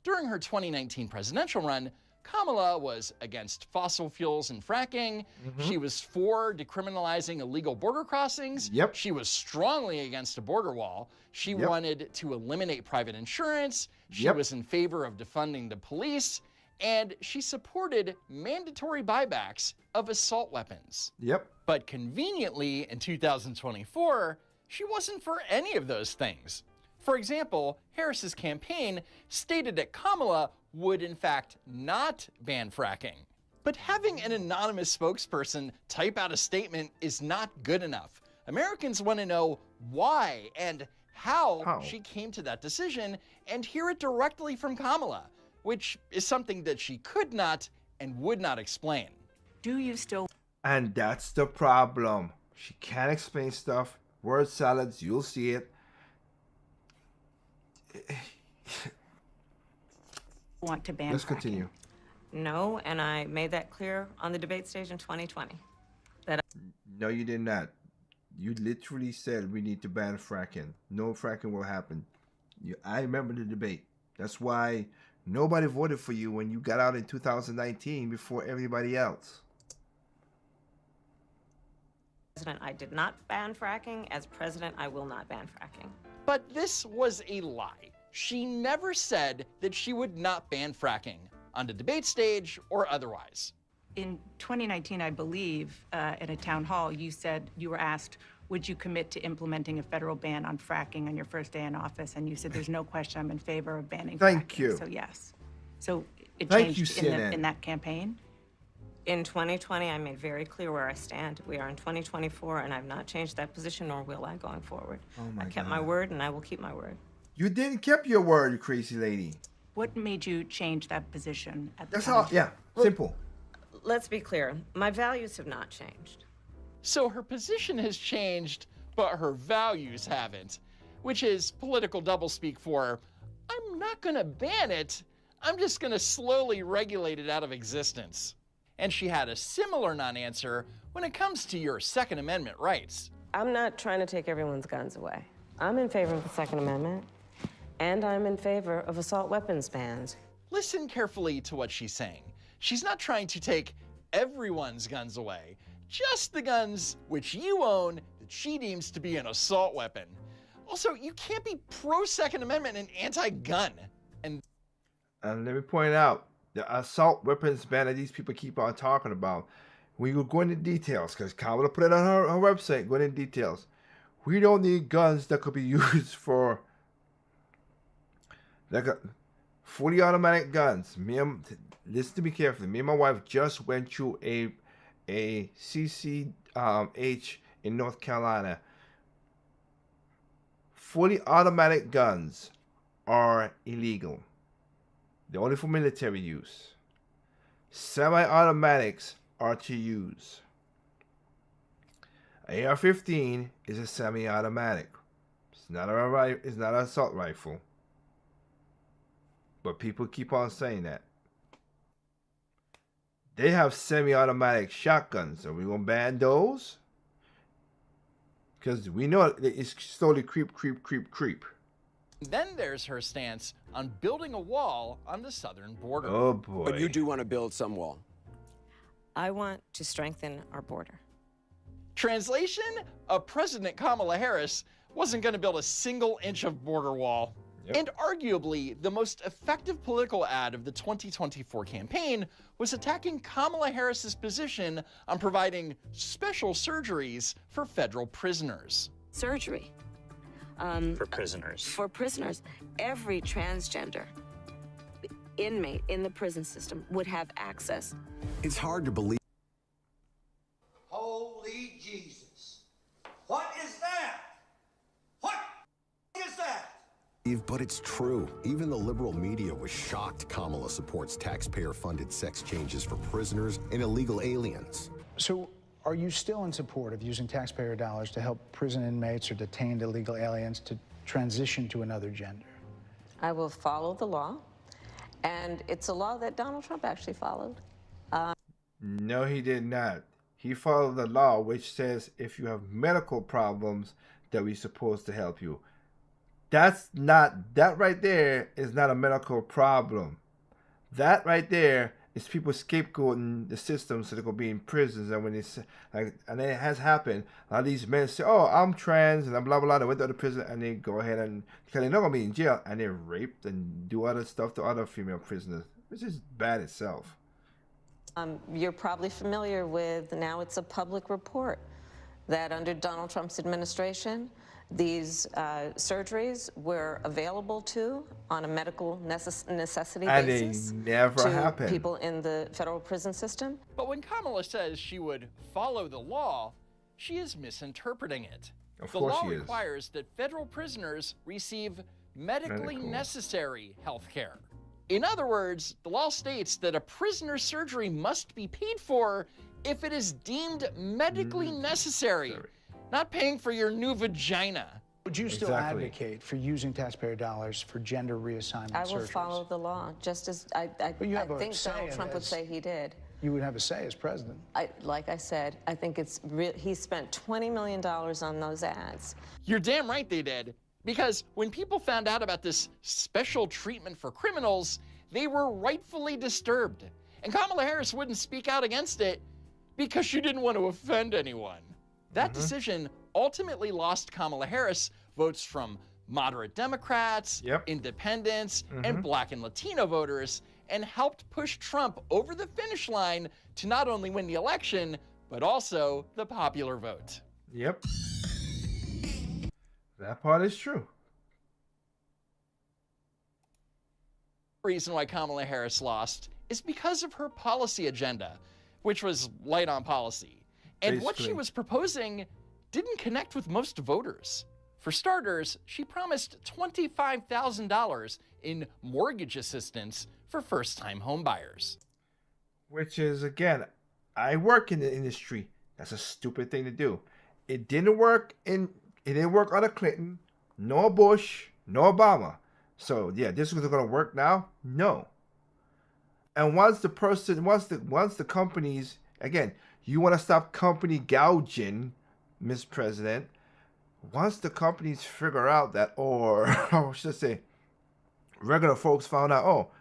During her 2019 presidential run, Kamala was against fossil fuels and fracking. She was for decriminalizing illegal border crossings. Yep. She was strongly against a border wall. She wanted to eliminate private insurance. She was in favor of defunding the police. And she supported mandatory buybacks of assault weapons. Yep. But conveniently, in 2024, she wasn't for any of those things. For example, Harris's campaign stated that Kamala would in fact not ban fracking. But having an anonymous spokesperson type out a statement is not good enough. Americans want to know why and how she came to that decision and hear it directly from Kamala, which is something that she could not and would not explain. Do you still? And that's the problem. She can't explain stuff. Word salads, you'll see it. Want to ban Let's fracking? continue. No, and I made that clear on the debate stage in 2020. No, you did not. You literally said we need to ban fracking. No fracking will happen. I remember the debate. That's why nobody voted for you when you got out in 2019 before everybody else. President, I did not ban fracking. As president, I will not ban fracking. But this was a lie. She never said that she would not ban fracking on the debate stage or otherwise. In 2019, I believe, at a town hall, you said you were asked, would you commit to implementing a federal ban on fracking on your first day in office? And you said, there's no question, I'm in favor of banning fracking. Thank you. So yes. So it Thank changed you, in that campaign? In 2020, I made very clear where I stand. We are in 2024, and I've not changed that position, nor will I going forward. Oh my I kept God. my word, and I will keep my word. You didn't keep your word, you crazy lady. What made you change that position at the That's time? all. Yeah, simple. Let's be clear. My values have not changed. So her position has changed, but her values haven't, which is political doublespeak for, I'm not gonna ban it, I'm just gonna slowly regulate it out of existence. And she had a similar non-answer when it comes to your Second Amendment rights. I'm not trying to take everyone's guns away. I'm in favor of the Second Amendment, and I'm in favor of assault weapons bans. Listen carefully to what she's saying. She's not trying to take everyone's guns away, just the guns which you own that she deems to be an assault weapon. Also, you can't be pro-Second Amendment and anti-gun. And let me point out, the assault weapons ban that these people keep on talking about, we will go into details, because Kamala put it on her website, go into details. We don't need guns that could be used for, like, fully automatic guns. Listen to me carefully. Me and my wife just went through a CCH in North Carolina. Fully automatic guns are illegal. They're only for military use. Semi-automatics are to use. AR-15 is a semi-automatic. It's not an assault rifle. But people keep on saying that. They have semi-automatic shotguns. Are we gonna ban those? Because we know it's slowly creep. then there's her stance on building a wall on the southern border. Oh boy. But you do want to build some wall. I want to strengthen our border. Translation, President Kamala Harris wasn't going to build a single inch of border wall. And arguably, the most effective political ad of the 2024 campaign was attacking Kamala Harris's position on providing special surgeries for federal prisoners. Surgery. For prisoners. For prisoners. Every transgender inmate in the prison system would have access. It's hard to believe. Holy Jesus. What is that? What is that? But it's true. Even the liberal media was shocked Kamala supports taxpayer-funded sex changes for prisoners and illegal aliens. So are you still in support of using taxpayer dollars to help prison inmates or detained illegal aliens to transition to another gender? I will follow the law, and it's a law that Donald Trump actually followed. No, he did not. He followed the law, which says if you have medical problems, that we're supposed to help you. That right there is not a medical problem. That right there is people scapegoating the system so they could be in prisons. And when it's like, and it has happened, a lot of these men say, "Oh, I'm trans," and blah blah blah. They went to the prison and they go ahead and because they're not gonna be in jail, and they raped and do other stuff to other female prisoners, which is bad itself. You're probably familiar with, now it's a public report, that under Donald Trump's administration, these surgeries were available on a medical necessity basis. And they never to happened. people in the federal prison system. But when Kamala says she would follow the law, she is misinterpreting it. The law requires that federal prisoners receive medically necessary health care. In other words, the law states that a prisoner's surgery must be paid for if it is deemed medically necessary, not paying for your new vagina. Would you still advocate for using taxpayer dollars for gender reassignment I will surgeries? follow the law, just as I think Donald Trump would say he did. You would have a say as president. Like I said, I think it's he spent $20 million on those ads. You're damn right they did. Because when people found out about this special treatment for criminals, they were rightfully disturbed. And Kamala Harris wouldn't speak out against it because she didn't want to offend anyone. That decision ultimately lost Kamala Harris votes from moderate Democrats, independents, and Black and Latino voters, and helped push Trump over the finish line to not only win the election, but also the popular vote. Yep. That part is true. The reason why Kamala Harris lost is because of her policy agenda, which was light on policy. And what she was proposing didn't connect with most voters. For starters, she promised $25,000 in mortgage assistance for first-time homebuyers. Which is, again, I work in the industry. That's a stupid thing to do. It didn't work under Clinton, nor Bush, nor Obama. So yeah, this is going to work now? No. And once the companies, again, you want to stop company gouging, Ms. President. Once the companies figure out that, or I should say, regular folks found out, oh,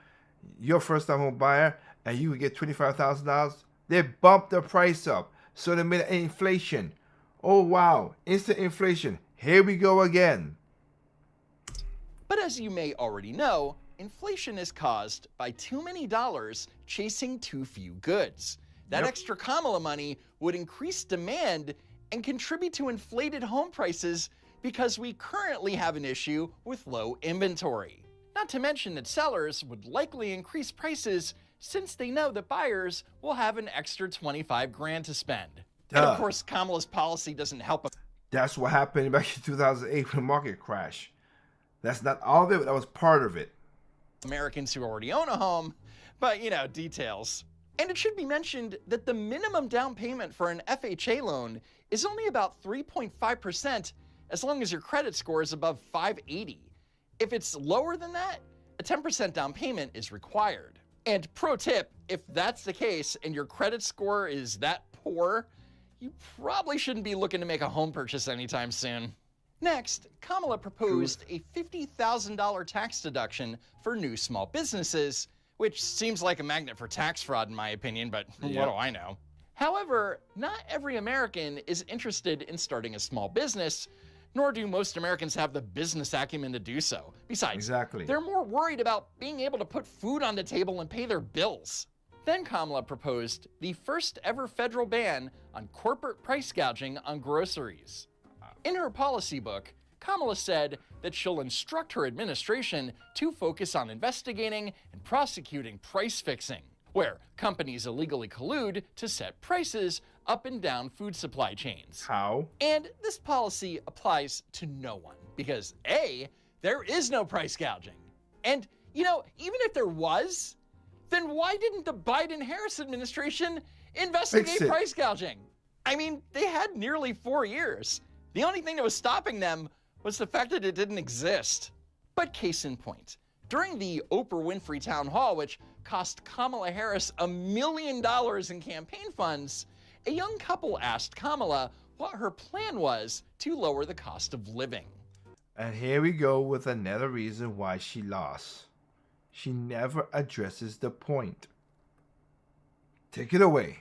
you're a first-time home buyer and you would get $25,000, they bumped the price up. So they made inflation. Oh, wow. Instant inflation. Here we go again. But as you may already know, inflation is caused by too many dollars chasing too few goods. That extra Kamala money would increase demand and contribute to inflated home prices because we currently have an issue with low inventory. Not to mention that sellers would likely increase prices since they know that buyers will have an extra $25,000 to spend. And of course, Kamala's policy doesn't help. That's what happened back in 2008 when the market crashed. That's not all of it, but that was part of it. Americans who already own a home, but details. And it should be mentioned that the minimum down payment for an FHA loan is only about 3.5% as long as your credit score is above 580. If it's lower than that, a 10% down payment is required. And pro tip, if that's the case and your credit score is that poor, you probably shouldn't be looking to make a home purchase anytime soon. Next, Kamala proposed a $50,000 tax deduction for new small businesses, which seems like a magnet for tax fraud in my opinion, but what do I know? However, not every American is interested in starting a small business, nor do most Americans have the business acumen to do so. Besides, they're more worried about being able to put food on the table and pay their bills. Then Kamala proposed the first ever federal ban on corporate price gouging on groceries. In her policy book, Kamala said that she'll instruct her administration to focus on investigating and prosecuting price fixing, where companies illegally collude to set prices up and down food supply chains. How? And this policy applies to no one because A, there is no price gouging. And, even if there was, then why didn't the Biden-Harris administration investigate price gouging? I mean, they had nearly 4 years. The only thing that was stopping them was the fact that it didn't exist. But case in point, During the Oprah Winfrey town hall, which cost Kamala Harris $1 million in campaign funds, a young couple asked Kamala what her plan was to lower the cost of living. And here we go with another reason why she lost. She never addresses the point. Take it away.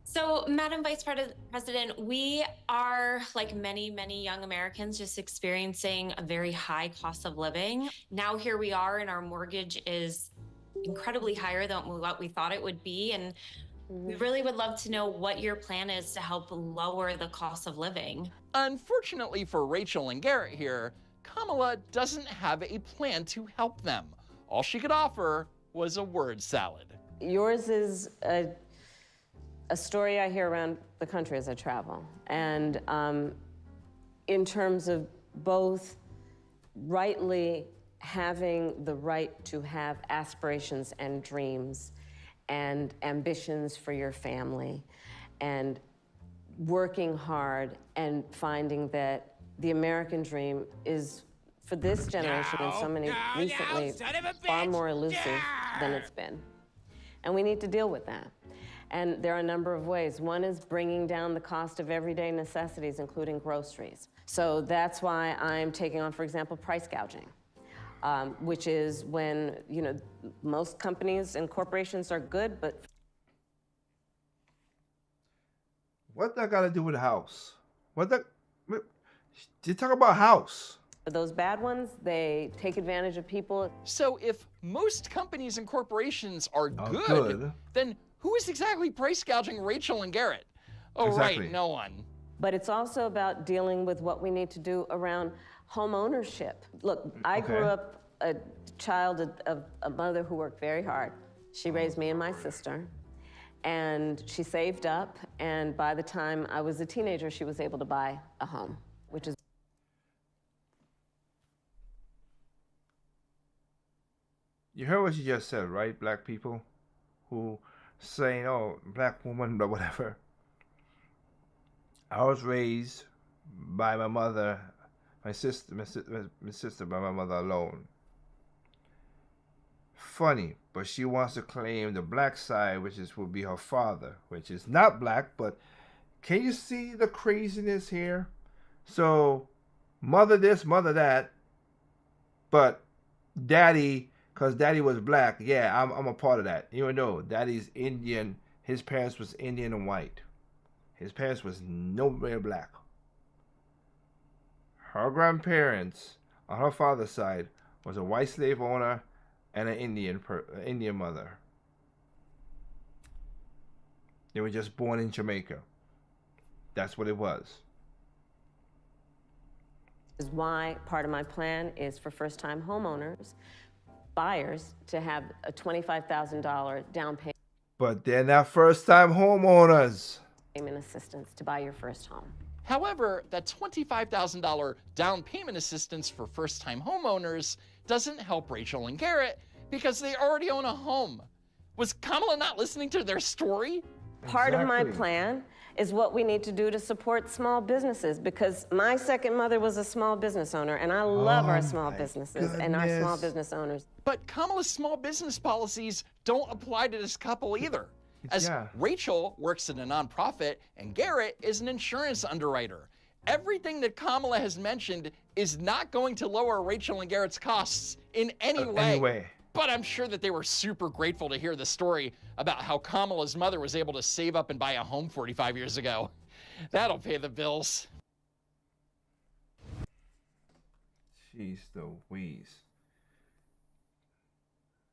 So, Madam Vice President, we are, like many, many young Americans, just experiencing a very high cost of living. Now here we are, and our mortgage is incredibly higher than what we thought it would be. And we really would love to know what your plan is to help lower the cost of living. Unfortunately for Rachel and Garrett here, Kamala doesn't have a plan to help them. All she could offer was a word salad. Yours is a story I hear around the country as I travel. And in terms of both rightly having the right to have aspirations and dreams and ambitions for your family, and working hard and finding that the American dream is, for this generation and so many recently, far more elusive than it's been. And we need to deal with that. And there are a number of ways. One is bringing down the cost of everyday necessities, including groceries. So that's why I'm taking on, for example, price gouging, which is when, you know, most companies and corporations are good, but... What that got to do with the house? You talk about house. Those bad ones, they take advantage of people. So if most companies and corporations are good, then who is exactly price gouging Rachel and Garrett? Oh, exactly. Right, no one. But it's also about dealing with what we need to do around home ownership. Look, I grew up a child of a mother who worked very hard. She raised me and my sister, and she saved up, and by the time I was a teenager, she was able to buy a home, which is... You heard what she just said, right, black people? Who saying, oh, black woman, but whatever. I was raised by my mother, my sister by my mother alone. Funny, but she wants to claim the black side, which would be her father, which is not black, but can you see the craziness here? So, mother this, mother that, but daddy... Because daddy was black. Yeah, I'm a part of that. You know, daddy's Indian. His parents was Indian and white. His parents was nowhere black. Her grandparents on her father's side was a white slave owner and an Indian mother. They were just born in Jamaica. That's what it was. Is why part of my plan is for first-time homeowners, buyers, to have a $25,000 down payment. But they're not first-time homeowners. Payment assistance to buy your first home. However, that $25,000 down payment assistance for first-time homeowners doesn't help Rachel and Garrett because they already own a home. Was Kamala not listening to their story? Part of my plan is what we need to do to support small businesses, because my second mother was a small business owner, and I love our small businesses and our small business owners. But Kamala's small business policies don't apply to this couple either, as Rachel works in a nonprofit and Garrett is an insurance underwriter. Everything that Kamala has mentioned is not going to lower Rachel and Garrett's costs in any way. But I'm sure that they were super grateful to hear the story about how Kamala's mother was able to save up and buy a home 45 years ago. That'll pay the bills. Jeez Louise.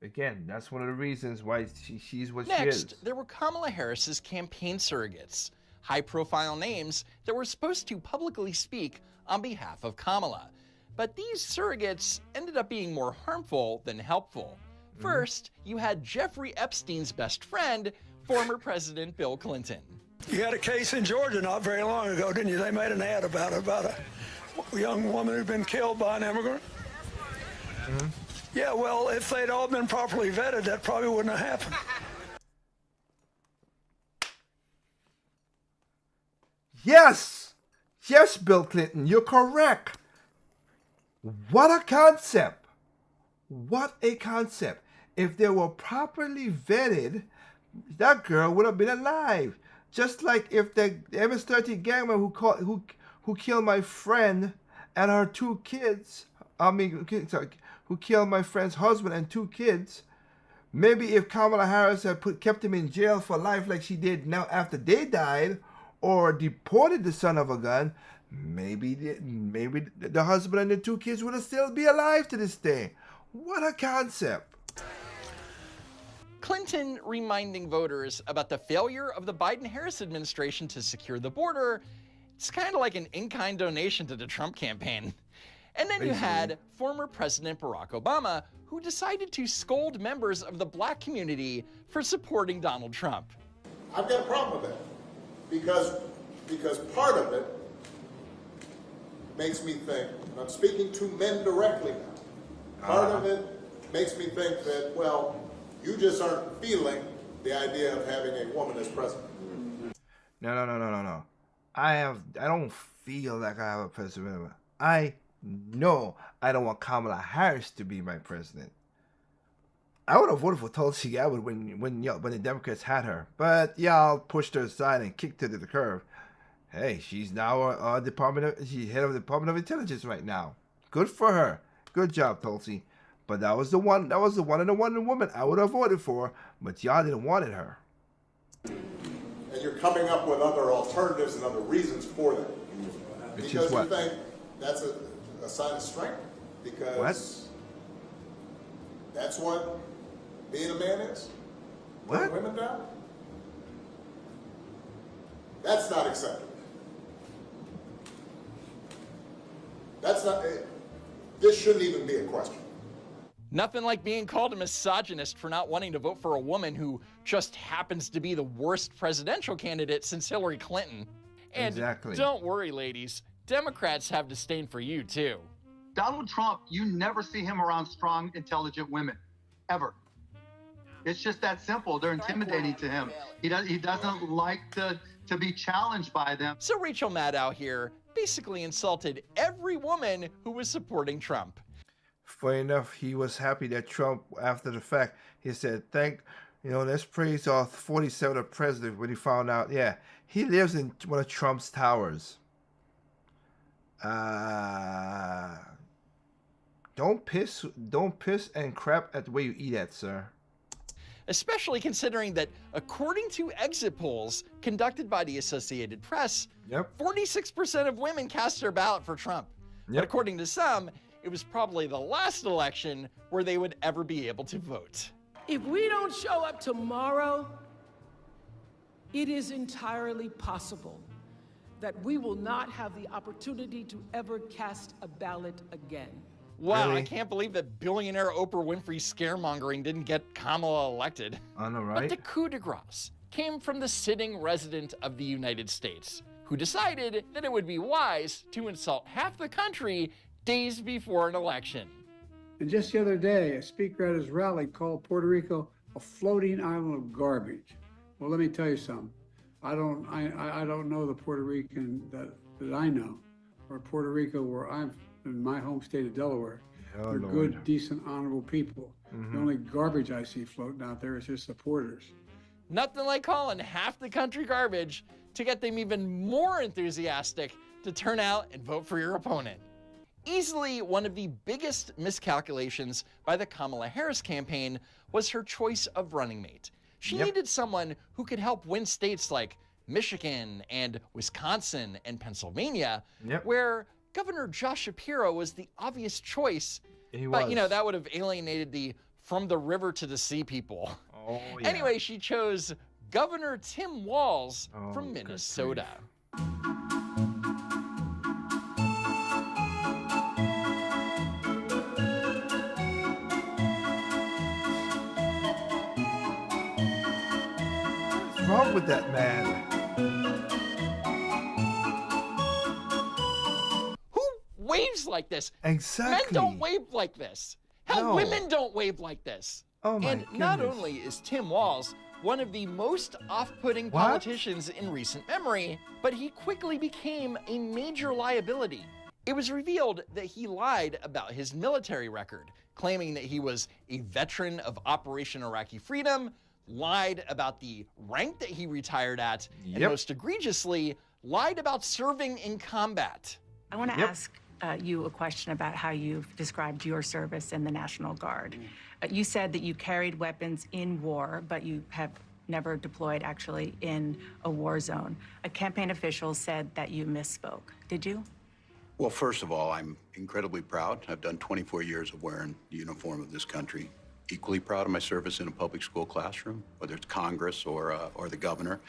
Again, that's one of the reasons why she's what she is. Next, there were Kamala Harris's campaign surrogates, high-profile names that were supposed to publicly speak on behalf of Kamala. But these surrogates ended up being more harmful than helpful. First, you had Jeffrey Epstein's best friend, former President Bill Clinton. You had a case in Georgia not very long ago, didn't you? They made an ad about a young woman who'd been killed by an immigrant. Yeah, well, if they'd all been properly vetted, that probably wouldn't have happened. Yes! Yes, Bill Clinton, you're correct. What a concept. What a concept. If they were properly vetted, that girl would have been alive. Just like if the MS-13 gangman who killed my friend and her 2 kids, who killed my friend's husband and 2 kids, maybe if Kamala Harris had kept him in jail for life like she did now after they died, or deported the son of a gun, maybe the husband and the 2 kids would have still be alive to this day. What a concept. Clinton reminding voters about the failure of the Biden-Harris administration to secure the border, it's kind of like an in-kind donation to the Trump campaign. And then you had former President Barack Obama, who decided to scold members of the black community for supporting Donald Trump. I've got a problem with that because part of it makes me think, and I'm speaking to men directly now, part of it makes me think that, well, you just aren't feeling the idea of having a woman as president. No. I don't feel like I have a president. I know I don't want Kamala Harris to be my president. I would have voted for Tulsi Gabbard when the Democrats had her, but y'all pushed her aside and kicked her to the curb. Hey, she's now she's head of the Department of Intelligence right now. Good for her. Good job, Tulsi. But that was the one and the woman I would have voted for, but y'all didn't want her. And you're coming up with other alternatives and other reasons for that. Which because is what? you think that's a sign of strength. Because that's what being a man is. What? Putting women down? That's not acceptable. That's not, this shouldn't even be a question. Nothing like being called a misogynist for not wanting to vote for a woman who just happens to be the worst presidential candidate since Hillary Clinton. And don't worry, ladies, Democrats have disdain for you too. Donald Trump, you never see him around strong, intelligent women, ever. It's just that simple. They're intimidating to him. He doesn't like to be challenged by them. So Rachel Maddow here basically insulted every woman who was supporting Trump. Funny enough, he was happy that Trump, after the fact, he said, let's praise our 47th president when he found out, he lives in one of Trump's towers. Don't piss and crap at the way you eat at, sir. Especially considering that, according to exit polls conducted by the Associated Press, 46% of women cast their ballot for Trump. But according to some, it was probably the last election where they would ever be able to vote. If we don't show up tomorrow, it is entirely possible that we will not have the opportunity to ever cast a ballot again. Wow, really? I can't believe that billionaire Oprah Winfrey scaremongering didn't get Kamala elected. I know, right? But the coup de grace came from the sitting resident of the United States, who decided that it would be wise to insult half the country days before an election. And just the other day, a speaker at his rally called Puerto Rico a floating island of garbage. Well, let me tell you something. I don't know the Puerto Rican that I know, or Puerto Rico where I'm in my home state of Delaware. They're good, decent, honorable people. The only garbage I see floating out there is his supporters. Nothing like calling half the country garbage to get them even more enthusiastic to turn out and vote for your opponent. Easily one of the biggest miscalculations by the Kamala Harris campaign was her choice of running mate. She needed someone who could help win states like Michigan and Wisconsin and Pennsylvania, where Governor Josh Shapiro was the obvious choice. But, that would have alienated the from the river to the sea people. Anyway, she chose Governor Tim Walz from Minnesota. What's wrong with that man? Waves like this. Exactly. Men don't wave like this. Hell, women don't wave like this. Oh my And not only is Tim Walz one of the most off-putting politicians in recent memory, but he quickly became a major liability. It was revealed that he lied about his military record, claiming that he was a veteran of Operation Iraqi Freedom, lied about the rank that he retired at, and most egregiously, lied about serving in combat. I want to ask you a question about how you've described your service in the National Guard. You said that you carried weapons in war, but you have never deployed actually in a war zone. A campaign official said that you misspoke. Did you? Well, first of all, I'm incredibly proud. I've done 24 years of wearing the uniform of this country. Equally proud of my service in a public school classroom, whether it's Congress or the governor.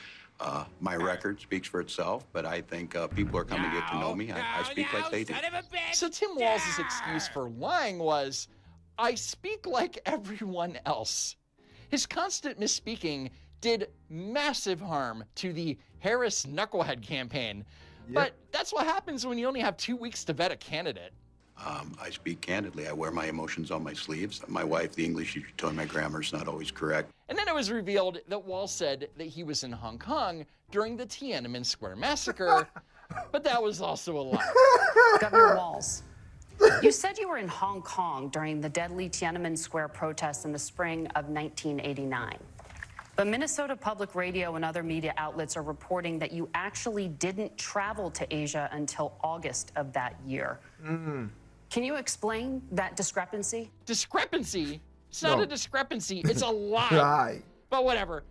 My record speaks for itself, but I think people are coming to get to know me. I speak like they do. So Tim Walz's excuse for lying was, I speak like everyone else. His constant misspeaking did massive harm to the Harris Knucklehead campaign. But that's what happens when you only have 2 weeks to vet a candidate. I speak candidly. I wear my emotions on my sleeves. My wife, the English teacher, told me my grammar is not always correct. And then it was revealed that Walz said that he was in Hong Kong during the Tiananmen Square massacre, but that was also a lie. Governor Walz, you said you were in Hong Kong during the deadly Tiananmen Square protests in the spring of 1989. But Minnesota Public Radio and other media outlets are reporting that you actually didn't travel to Asia until August of that year. Can you explain that discrepancy? Discrepancy? It's not a discrepancy, it's a lie. Lie. But whatever.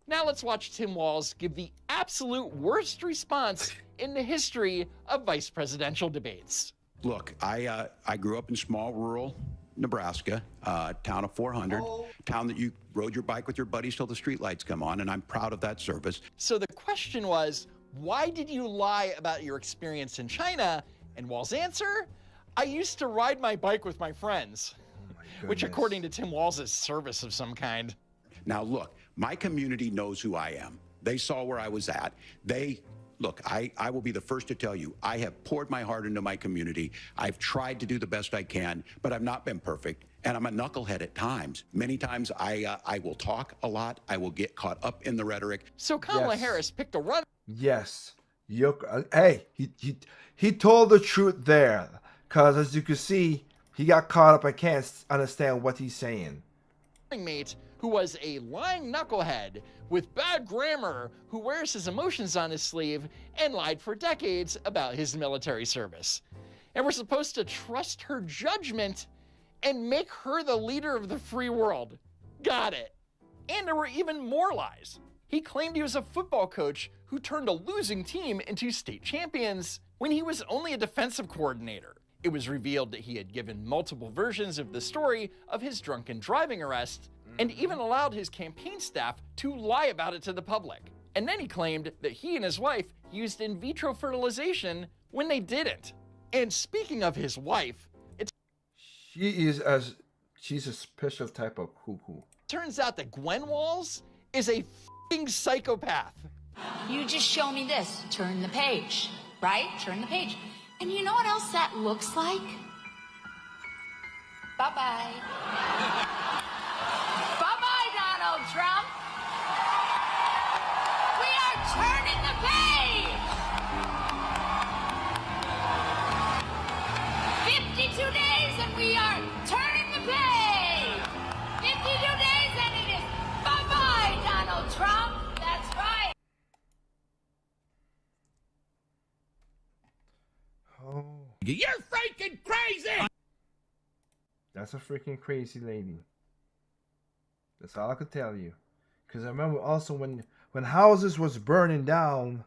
Now let's watch Tim Walz give the absolute worst response in the history of vice presidential debates. Look, I grew up in small rural Nebraska, town of 400, town that you rode your bike with your buddies till the streetlights come on, and I'm proud of that service. So the question was, why did you lie about your experience in China? And Walz's answer? I used to ride my bike with my friends, which according to Tim Walz is service of some kind. Now look, my community knows who I am. They saw where I was at. Look, I will be the first to tell you, I have poured my heart into my community. I've tried to do the best I can, but I've not been perfect. And I'm a knucklehead at times. Many times I will talk a lot. I will get caught up in the rhetoric. So Kamala Harris picked a run. Yes. Hey, he told the truth there. Because as you can see, he got caught up. I can't understand what he's saying. Mate who was a lying knucklehead with bad grammar who wears his emotions on his sleeve and lied for decades about his military service. And we're supposed to trust her judgment and make her the leader of the free world. Got it. And there were even more lies. He claimed he was a football coach who turned a losing team into state champions when he was only a defensive coordinator. It was revealed that he had given multiple versions of the story of his drunken driving arrest and even allowed his campaign staff to lie about it to the public. And then he claimed that he and his wife used in vitro fertilization when they didn't. And speaking of his wife, she's a special type of cuckoo. Turns out that Gwen Walz is a f***ing psychopath. You just show me this. Turn the page, right? Turn the page. And you know what else that looks like? Bye-bye. Bye-bye, Donald Trump. We are turning the page. 52 days and we are turning the page. 52 days and it is bye-bye, Donald Trump. That's right. Oh. You're freaking crazy! That's a freaking crazy lady. That's all I could tell you. Because I remember also when houses was burning down,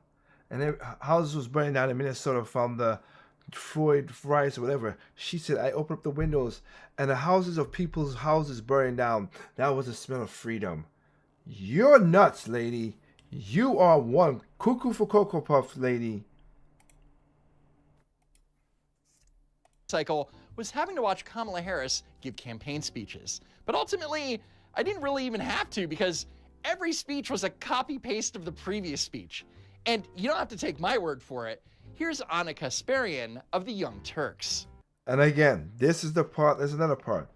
and houses was burning down in Minnesota from the Floyd riots or whatever, she said, I opened up the windows, and the houses of people's houses burning down, that was the smell of freedom. You're nuts, lady. You are one cuckoo for Cocoa Puffs, lady. Cycle was having to watch Kamala Harris give campaign speeches. But ultimately, I didn't really even have to because every speech was a copy-paste of the previous speech. And you don't have to take my word for it. Here's Anna Kasparian of the Young Turks. And again, this is the part, there's another part.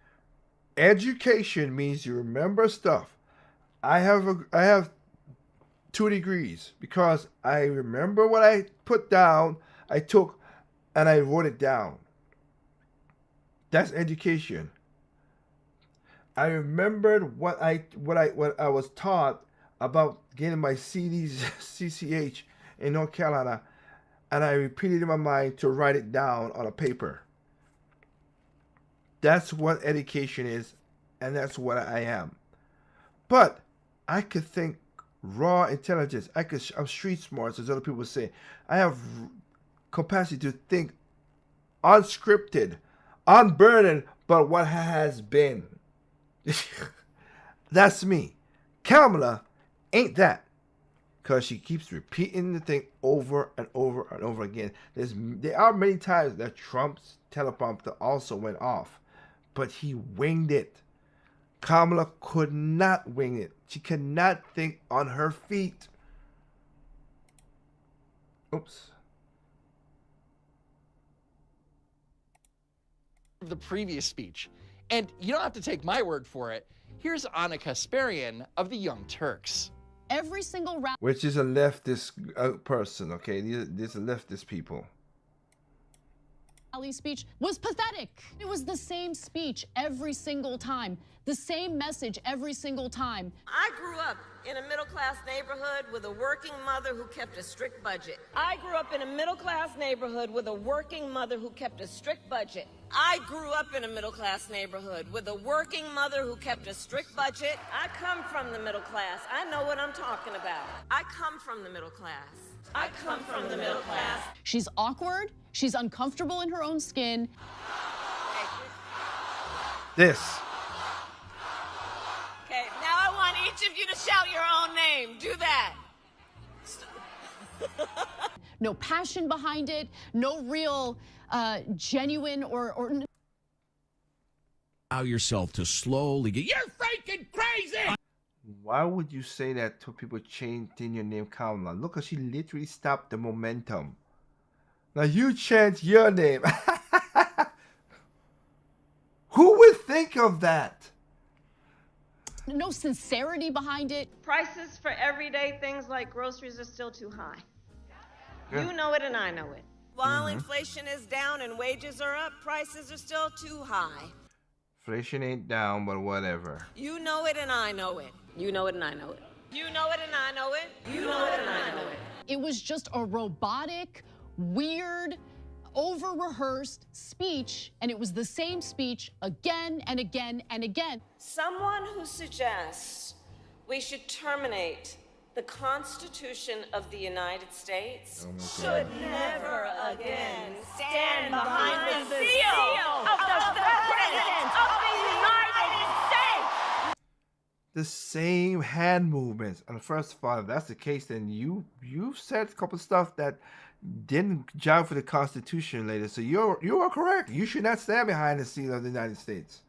Education means you remember stuff. I have 2 degrees because I remember what I put down, I took, and I wrote it down. That's education. I remembered what I was taught about getting my CCH in North Carolina, and I repeated in my mind to write it down on a paper. That's what education is, and that's what I am. But I could think raw intelligence. I'm street smart, as other people say. I have capacity to think unscripted, unburdened, but what has been. That's me. Kamala ain't that, because she keeps repeating the thing over and over and over again. There are many times that Trump's teleprompter also went off, but he winged it. Kamala could not wing it. She cannot think on her feet. Oops. The previous speech. And you don't have to take my word for it. Here's Anna Kasparian of the Young Turks. Every single which is a leftist person, okay? These are leftist people. rally speech was pathetic. It was the same speech every single time, the same message every single time. I grew up in a middle-class neighborhood with a working mother who kept a strict budget. I grew up in a middle-class neighborhood with a working mother who kept a strict budget. I grew up in a middle-class neighborhood with a working mother who kept a strict budget. I come from the middle class. I know what I'm talking about. I come from the middle class. I come from the middle class. She's awkward. She's uncomfortable in her own skin. This. Okay, now I want each of you to shout your own name. Do that. No passion behind it, no real genuine or Allow yourself to slowly get, you're freaking crazy! Why would you say that to people chanting your name Kamala? Look, she literally stopped the momentum. Now you chant your name. Who would think of that? no sincerity behind it. Prices for everyday things like groceries are still too high. Yeah. You know it and I know it. While inflation is down and wages are up, prices are still too high. Inflation ain't down, but whatever. You know it and I know it. You know it and I know it. You know it and I know it. You know it and I know it. It was just a robotic, weird, over-rehearsed speech, and it was the same speech again and again and again. Someone who suggests we should terminate the Constitution of the United States should never again stand behind the seal of the President of the United States. The same hand movements. And first of all, if that's the case, then you said a couple of stuff that didn't jive for the Constitution later. So you are correct. You should not stand behind the seal of the United States.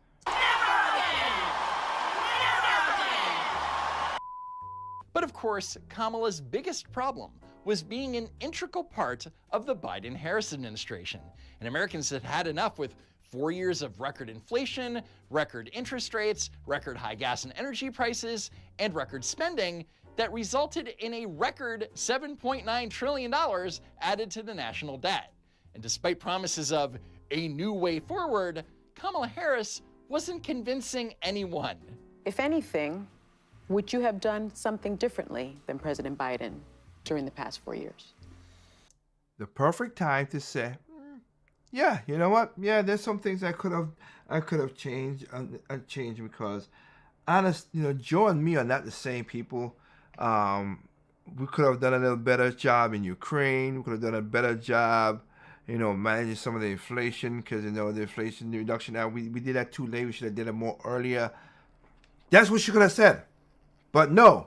But of course, Kamala's biggest problem was being an integral part of the Biden-Harris administration. And Americans had had enough with 4 years of record inflation, record interest rates, record high gas and energy prices, and record spending that resulted in a record $7.9 trillion added to the national debt. And despite promises of a new way forward, Kamala Harris wasn't convincing anyone. If anything, would you have done something differently than President Biden during the past 4 years? The perfect time to say, yeah, you know what? Yeah, there's some things I could have changed because, honest, Joe and me are not the same people. We could have done a little better job in Ukraine. We could have done a better job, managing some of the inflation because, the Inflation Reduction Act, we did that too late. We should have did it more earlier. That's what she could have said. But no.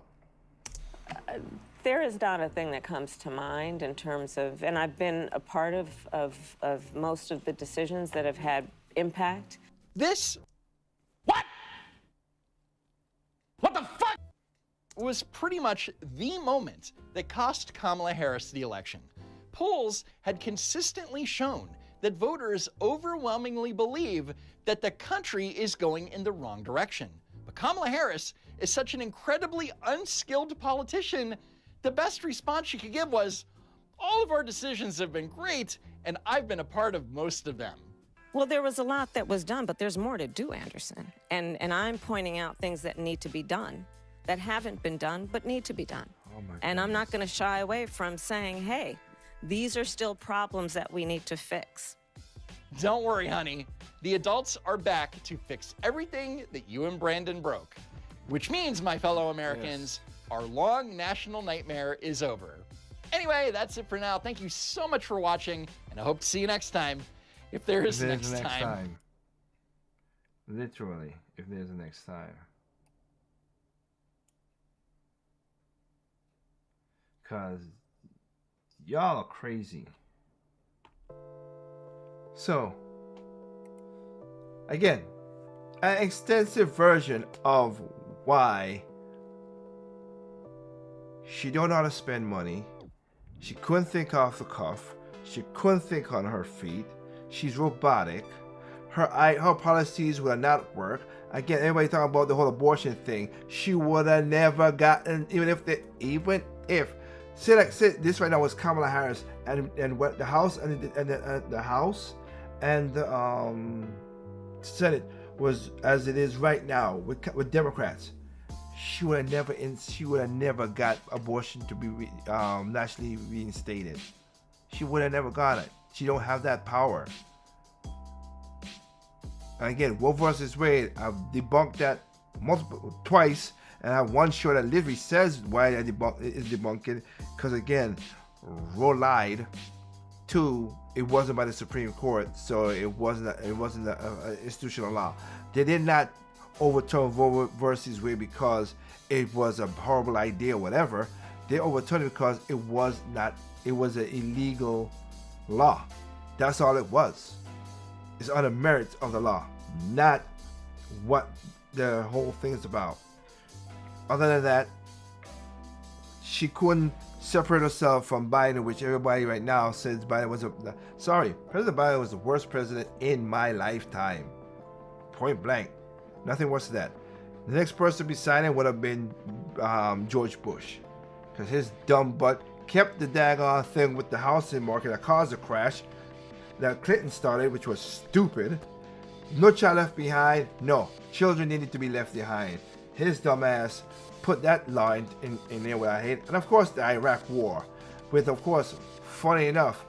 There is not a thing that comes to mind in terms of, and I've been a part of most of the decisions that have had impact. This What the fuck? Was pretty much the moment that cost Kamala Harris the election. Polls had consistently shown that voters overwhelmingly believe that the country is going in the wrong direction. But Kamala Harris is such an incredibly unskilled politician, the best response she could give was, all of our decisions have been great, and I've been a part of most of them. Well, there was a lot that was done, but there's more to do, Anderson. And I'm pointing out things that need to be done, that haven't been done, but need to be done. Oh my and I'm not going to shy away from saying, hey, these are still problems that we need to fix. Don't worry, honey. The adults are back to fix everything that you and Brandon broke. Which means, my fellow Americans, our long national nightmare is over. Anyway, that's it for now. Thank you so much for watching, and I hope to see you next time. If there is next time. Literally, if there's a next time. Because y'all are crazy. So, again, an extensive version of why she don't know how to spend money. She couldn't think off the cuff. She couldn't think on her feet. She's robotic. Her policies will not work. Again, everybody talking about the whole abortion thing. She would have never gotten, say this right now was Kamala Harris and what the House and the House and the Senate was as it is right now with Democrats. She would have never got abortion to be nationally reinstated. She would have never got it. She don't have that power. And again, Roe versus Wade, I've debunked that twice, and I have one show that literally says why I is debunking. Because again, Roe lied. 2, it wasn't by the Supreme Court, so it wasn't an institutional law. They did not overturn Roe versus Wade because it was a horrible idea or whatever. They overturned it because it was an illegal law. That's all it was. It's on the merits of the law, not what the whole thing is about. Other than that, she couldn't separate herself from Biden, which everybody right now says Biden was President Biden was the worst president in my lifetime. Point blank. Nothing worse than that. The next person to be signing would have been George Bush, because his dumb butt kept the daggone thing with the housing market that caused the crash that Clinton started, which was stupid. No child left behind. No, children needed to be left behind. His dumb ass put that law in there where I hate. And of course the Iraq war, with of course, funny enough,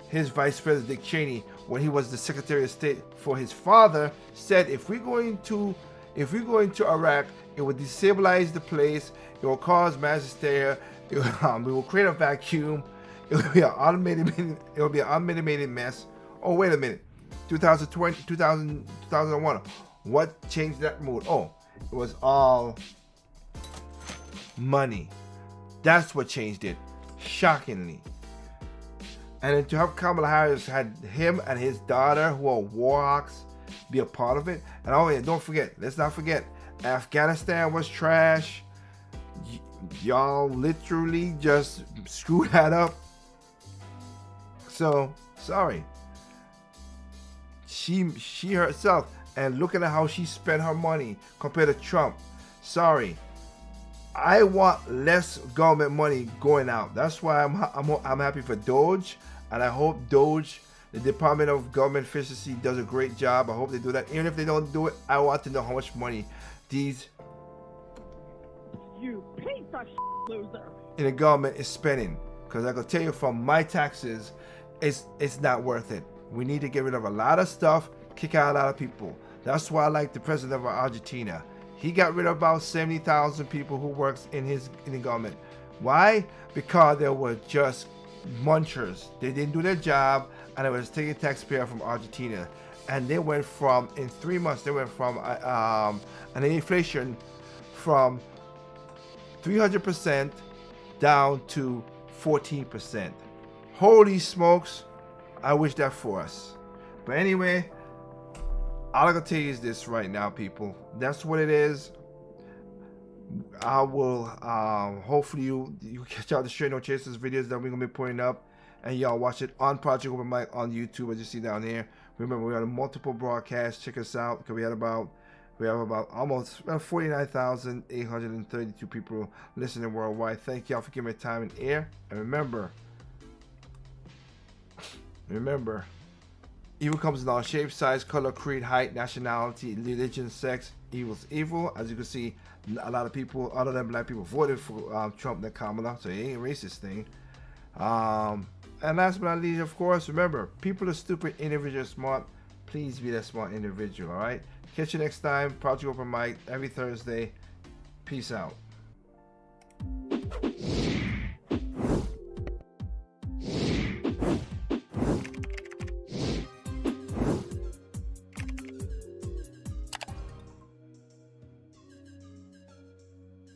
his Vice President Dick Cheney, when he was the Secretary of State for his father, said if we're going to Iraq, it will destabilize the place, it will cause mass hysteria, it will create a vacuum, it will be an unmitigated mess. Oh, wait a minute. 2001. What changed that mood? Oh, it was all money. That's what changed it. Shockingly. And then to have Kamala Harris had him and his daughter, who are warhawks, be a part of it. And oh yeah, let's not forget, Afghanistan was trash. Y'all literally just screwed that up. So, sorry. She herself, and looking at how she spent her money compared to Trump. Sorry. I want less government money going out. That's why I'm happy for Doge, and I hope Doge, the Department of Government Efficiency, does a great job. I hope they do that. Even if they don't do it, I want to know how much money these piece of loser in the government is spending. Because I can tell you from my taxes, it's not worth it. We need to get rid of a lot of stuff, kick out a lot of people. That's why I like the president of Argentina. He got rid of about 70,000 people who works in the government. Why? Because they were just munchers. They didn't do their job, and it was taking taxpayer from Argentina. And they went from, in 3 months, they went from an inflation from 300% down to 14%. Holy smokes, I wish that for us. But anyway, all I can tell you is this right now, people. That's what it is. I will, hopefully you catch out the Straight No Chasers videos that we're going to be putting up. And y'all watch it on Project Open Mic on YouTube, as you see down here. Remember, we have multiple broadcasts. Check us out, because we have about almost 49,832 people listening worldwide. Thank y'all for giving me time and air. And remember, Evil comes in all shapes, size, color, creed, height, nationality, religion, sex. Evil's evil. As you can see, a lot of people, other than black people, voted for Trump than Kamala, so it ain't a racist thing. And last but not least, of course, remember, people are stupid, individuals smart. Please be that smart individual, all right? Catch you next time. Project Open Mic every Thursday. Peace out.